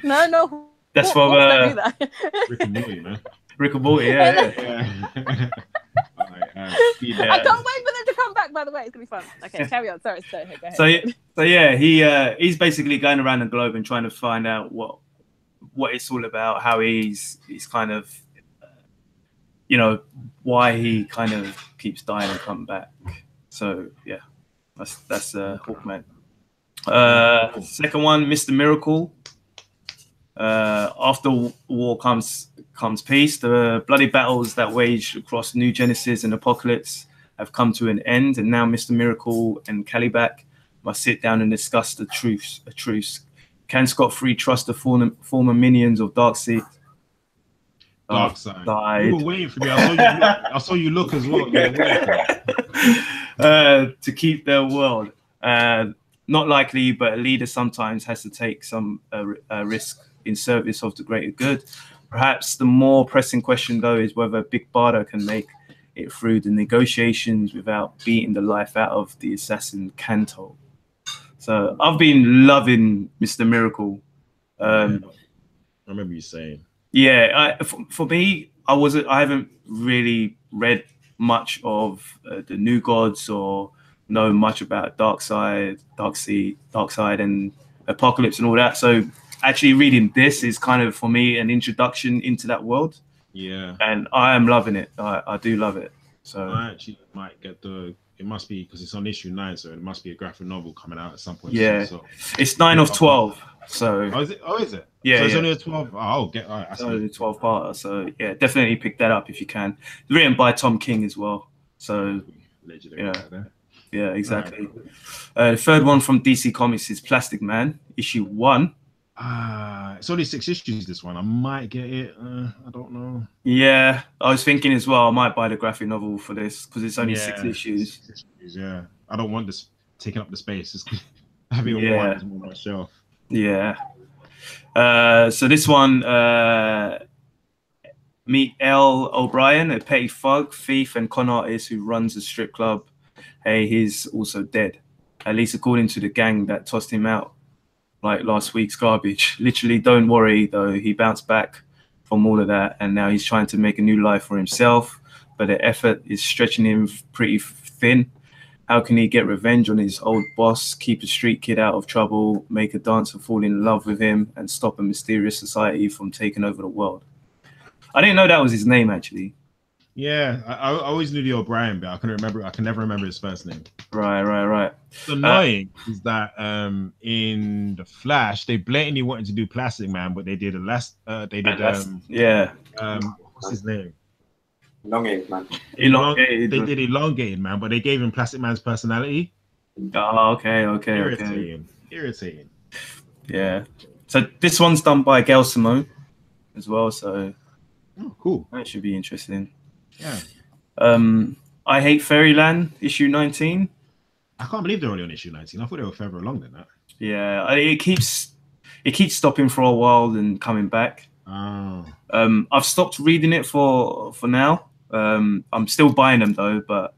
Speaker 4: No.
Speaker 1: That's from
Speaker 2: Rick and Morty, man.
Speaker 1: Rick and Morty, yeah.
Speaker 4: I can't wait for them to come back, by the way. It's gonna be fun. Okay, carry on. Sorry, go ahead.
Speaker 1: So yeah, he's basically going around the globe and trying to find out what it's all about, how he's kind of, why he kind of keeps dying and coming back. So yeah, that's Hawkman. Second one, Mr. Miracle. After war comes peace. The bloody battles that waged across New Genesis and Apocalypse have come to an end, and now Mr. Miracle and Calibac must sit down and discuss a truce. Can Scott-Free trust the former minions of Darkseid?
Speaker 2: Darkseid. You were waiting for me. I saw you look as well.
Speaker 1: To keep their world. Not likely, but a leader sometimes has to take some risk in service of the greater good. Perhaps the more pressing question, though, is whether Big Barda can make it through the negotiations without beating the life out of the assassin Kanto. So I've been loving Mr. Miracle.
Speaker 2: I remember you saying.
Speaker 1: Yeah, for me, I haven't really read much of the New Gods or know much about Darkseid and Apocalypse and all that. So actually reading this is kind of, for me, an introduction into that world.
Speaker 2: Yeah. And
Speaker 1: I am loving it. I do love it. So
Speaker 2: I actually might get it must be, because it's on issue 9, so it must be a graphic novel coming out at some point.
Speaker 1: Yeah.
Speaker 2: So
Speaker 1: it's 9 of 12. So
Speaker 2: is it?
Speaker 1: Yeah.
Speaker 2: So it's only a 12. It's
Speaker 1: only a 12-parter. So yeah, definitely pick that up if you can. It's written by Tom King as well. So
Speaker 2: legendary.
Speaker 1: Yeah, exactly. Right. The third one from DC Comics is Plastic Man, issue 1.
Speaker 2: It's only 6 issues, this one. I might get it. I don't know.
Speaker 1: Yeah, I was thinking as well, I might buy the graphic novel for this because it's only 6 issues.
Speaker 2: 6 issues, yeah. I don't want this taking up the space. It's having on my shelf.
Speaker 1: Yeah. So this one, meet L. O'Brien, a petty thug, thief, and con artist who runs a strip club. Hey, he's also dead, at least according to the gang that tossed him out like last week's garbage. Literally, don't worry though, he bounced back from all of that, and now he's trying to make a new life for himself, but the effort is stretching him pretty thin. How can he get revenge on his old boss, keep a street kid out of trouble, make a dancer fall in love with him, and stop a mysterious society from taking over the world? I didn't know that was his name, actually.
Speaker 2: Yeah, I always knew the O'Brien, but I can never remember his first name.
Speaker 1: Right.
Speaker 2: What's annoying is that in the Flash, they blatantly wanted to do Plastic Man, but they did what's his name?
Speaker 3: Elongated Man.
Speaker 1: They
Speaker 2: did Elongated Man, but they gave him Plastic Man's personality.
Speaker 1: Oh, okay.
Speaker 2: Irritating.
Speaker 1: Yeah. So this one's done by Gail Simone as well. So
Speaker 2: Oh, cool.
Speaker 1: That should be interesting.
Speaker 2: Yeah.
Speaker 1: I Hate Fairyland, issue 19.
Speaker 2: I can't believe they're only on issue 19. I thought they were further along than that.
Speaker 1: Yeah, it keeps stopping for a while and coming back.
Speaker 2: Oh.
Speaker 1: I've stopped reading it for now. I'm still buying them though, but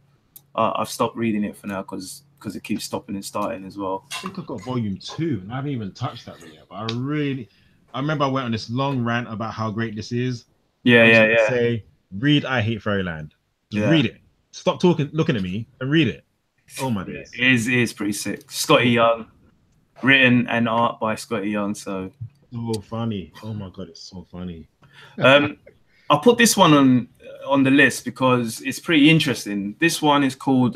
Speaker 1: I've stopped reading it for now because it keeps stopping and starting as well.
Speaker 2: I think I've got volume 2 and I haven't even touched that yet. But I remember I went on this long rant about how great this is.
Speaker 1: Yeah.
Speaker 2: Say, read I Hate Fairyland. Just read it. Stop looking at me and read it. Oh my days.
Speaker 1: It is pretty sick. Scotty Young, written and art by Scotty Young. So
Speaker 2: funny. Oh my god, it's so funny.
Speaker 1: I'll put this one on the list because it's pretty interesting. This one is called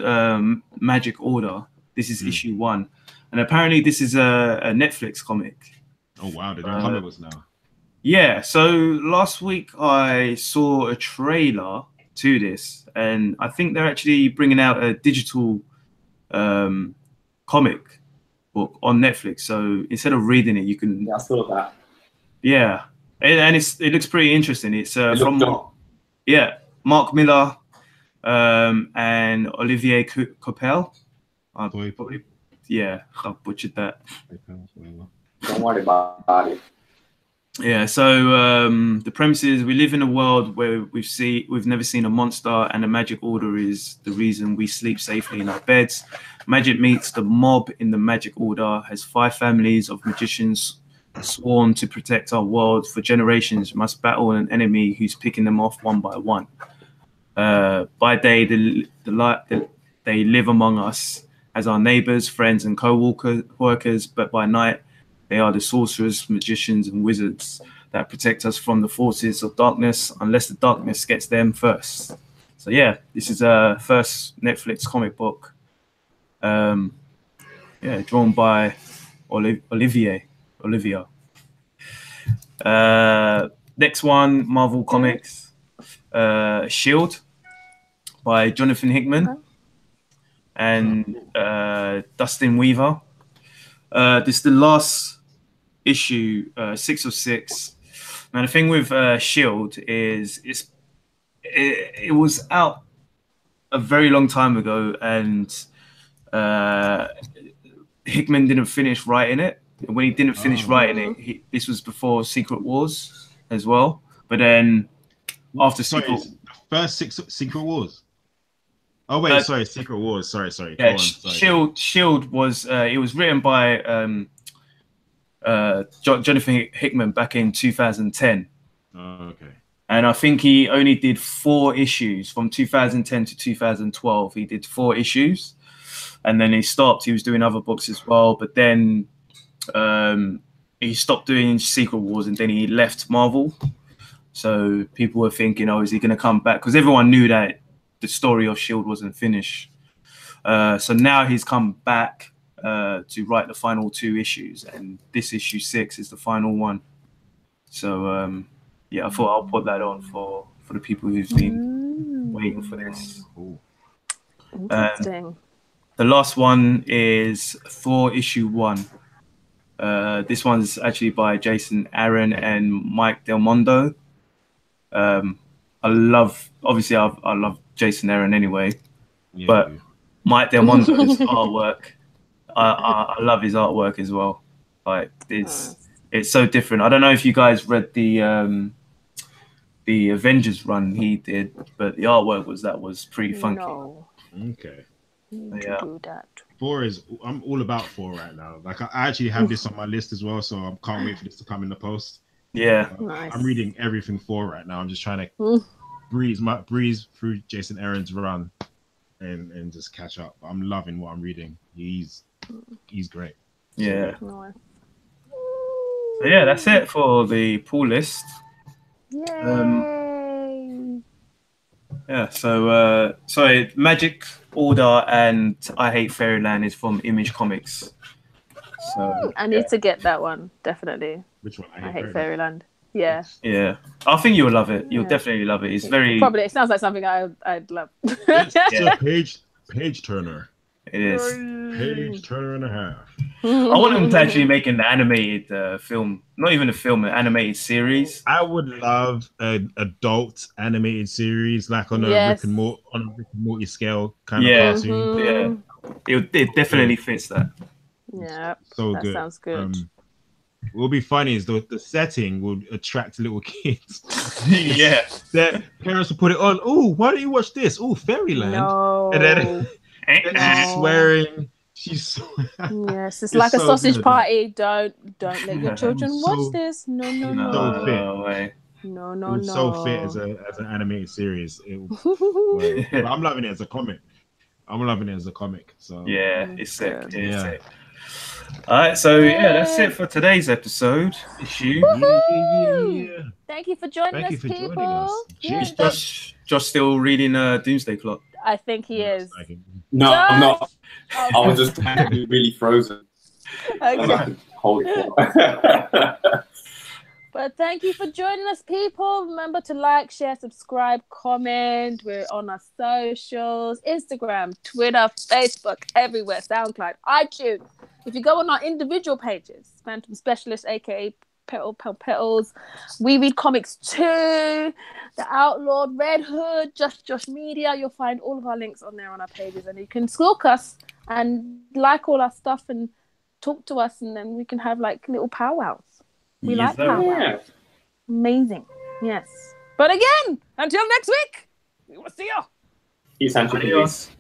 Speaker 1: Magic Order. This is issue 1, and apparently this is a Netflix comic.
Speaker 2: Oh wow, they're doing comics now.
Speaker 1: Yeah. So last week I saw a trailer to this, and I think they're actually bringing out a digital comic book on Netflix. So instead of reading it, you can.
Speaker 3: Yeah, I saw that.
Speaker 1: Yeah, and it looks pretty interesting. It's from Mark Miller and Olivier Coppel. I butchered that.
Speaker 3: Don't worry about it.
Speaker 1: Yeah, so the premise is we live in a world where we've never seen a monster, and the magic order is the reason we sleep safely in our beds. Magic meets the mob in the magic order has 5 families of magicians sworn to protect our world for generations, must battle an enemy who's picking them off one by one. By day, they live among us as our neighbors, friends, and co-workers, but by night, they are the sorcerers, magicians, and wizards that protect us from the forces of darkness, unless the darkness gets them first. So yeah, this is a first Netflix comic book. Drawn by Olivia. Next one, Marvel Comics, Shield by Jonathan Hickman and Dustin Weaver. This is the last issue, 6 of 6. Now the thing with Shield is it was out a very long time ago, and Hickman didn't finish writing it. And when he didn't finish writing it, this was before Secret Wars as well. But then after
Speaker 2: first Secret Wars. Oh wait, sorry, Secret Wars. Sorry.
Speaker 1: Yeah, Shield was it was written by Jonathan Hickman back in 2010.
Speaker 2: Oh, okay.
Speaker 1: And I think he only did 4 issues from 2010 to 2012. He did 4 issues, and then he stopped. He was doing other books as well, but then he stopped doing Secret Wars, and then he left Marvel. So people were thinking, oh, is he going to come back? Because everyone knew that the story of Shield wasn't finished. So now he's come back to write the final 2 issues, and this issue 6 is the final one. So I thought I'll put that on for the people who've been waiting for this.
Speaker 2: Cool.
Speaker 4: Interesting.
Speaker 1: The last one is Thor issue 1. This one's actually by Jason Aaron and Mike Del Mondo. I love Jason Aaron anyway, but Mike Del Mondo's artwork, I love his artwork as well. Like it's so different. I don't know if you guys read the Avengers run he did, but the artwork was pretty funky.
Speaker 4: No.
Speaker 2: Okay.
Speaker 1: Yeah.
Speaker 4: Do that.
Speaker 2: I'm all about 4 right now. Like I actually have this on my list as well, so I can't wait for this to come in the post.
Speaker 1: Yeah.
Speaker 4: Nice.
Speaker 2: I'm reading everything 4 right now. I'm just trying to breeze through Jason Aaron's run and just catch up. I'm loving what I'm reading. He's great.
Speaker 1: Yeah.
Speaker 4: Nice.
Speaker 1: So yeah, that's it for the pull list.
Speaker 4: Yay!
Speaker 1: Yeah, so sorry, Magic Order and I Hate Fairyland is from Image Comics. So
Speaker 4: I need to get that one, definitely.
Speaker 2: Which one?
Speaker 4: I Hate Fairyland. Yeah.
Speaker 1: Yeah, I think you'll love it. You'll definitely love it. It's very
Speaker 4: probably. It sounds like something I'd love.
Speaker 2: It's a page turner.
Speaker 1: It is.
Speaker 2: Page turn and a half.
Speaker 1: I want them to actually make an animated film, not even a film, an animated series.
Speaker 2: I would love an adult animated series, like on a Rick and Morty scale kind of cartoon.
Speaker 1: Yeah, it definitely fits that.
Speaker 4: Yeah,
Speaker 2: so
Speaker 4: that
Speaker 2: good.
Speaker 4: Sounds good.
Speaker 2: What will be funny is the setting would attract little kids.
Speaker 1: Yeah,
Speaker 2: their parents will put it on. Oh, why don't you watch this? Oh, Fairyland.
Speaker 4: No.
Speaker 2: And then she's swearing.
Speaker 4: Yes, it's like a sausage party. Don't let your children watch this. No.
Speaker 2: So fit.
Speaker 4: No.
Speaker 2: It was so fit as an animated series. But I'm loving it as a comic. So
Speaker 1: yeah, it's sick. It's sick. All right, so that's it for today's episode. Issue.
Speaker 2: Yeah.
Speaker 4: Thank you for joining us, people.
Speaker 1: Josh still reading Doomsday Clock?
Speaker 4: I think he is.
Speaker 3: No, I'm not. I was just really frozen.
Speaker 4: Okay.
Speaker 3: Hold it.
Speaker 4: But thank you for joining us, people. Remember to like, share, subscribe, comment. We're on our socials: Instagram, Twitter, Facebook, everywhere. SoundCloud, iTunes. If you go on our individual pages, Phantom Specialist, aka Petals, We Read Comics too, The Outlawed, Red Hood, Just Josh Media, you'll find all of our links on there on our pages, and you can stalk us and like all our stuff and talk to us, and then we can have like little powwows. We like powwows. Yeah. Amazing. Yes. But again, until next week, we will see you.
Speaker 3: Peace and
Speaker 1: Adios.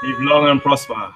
Speaker 1: Live long and prosper.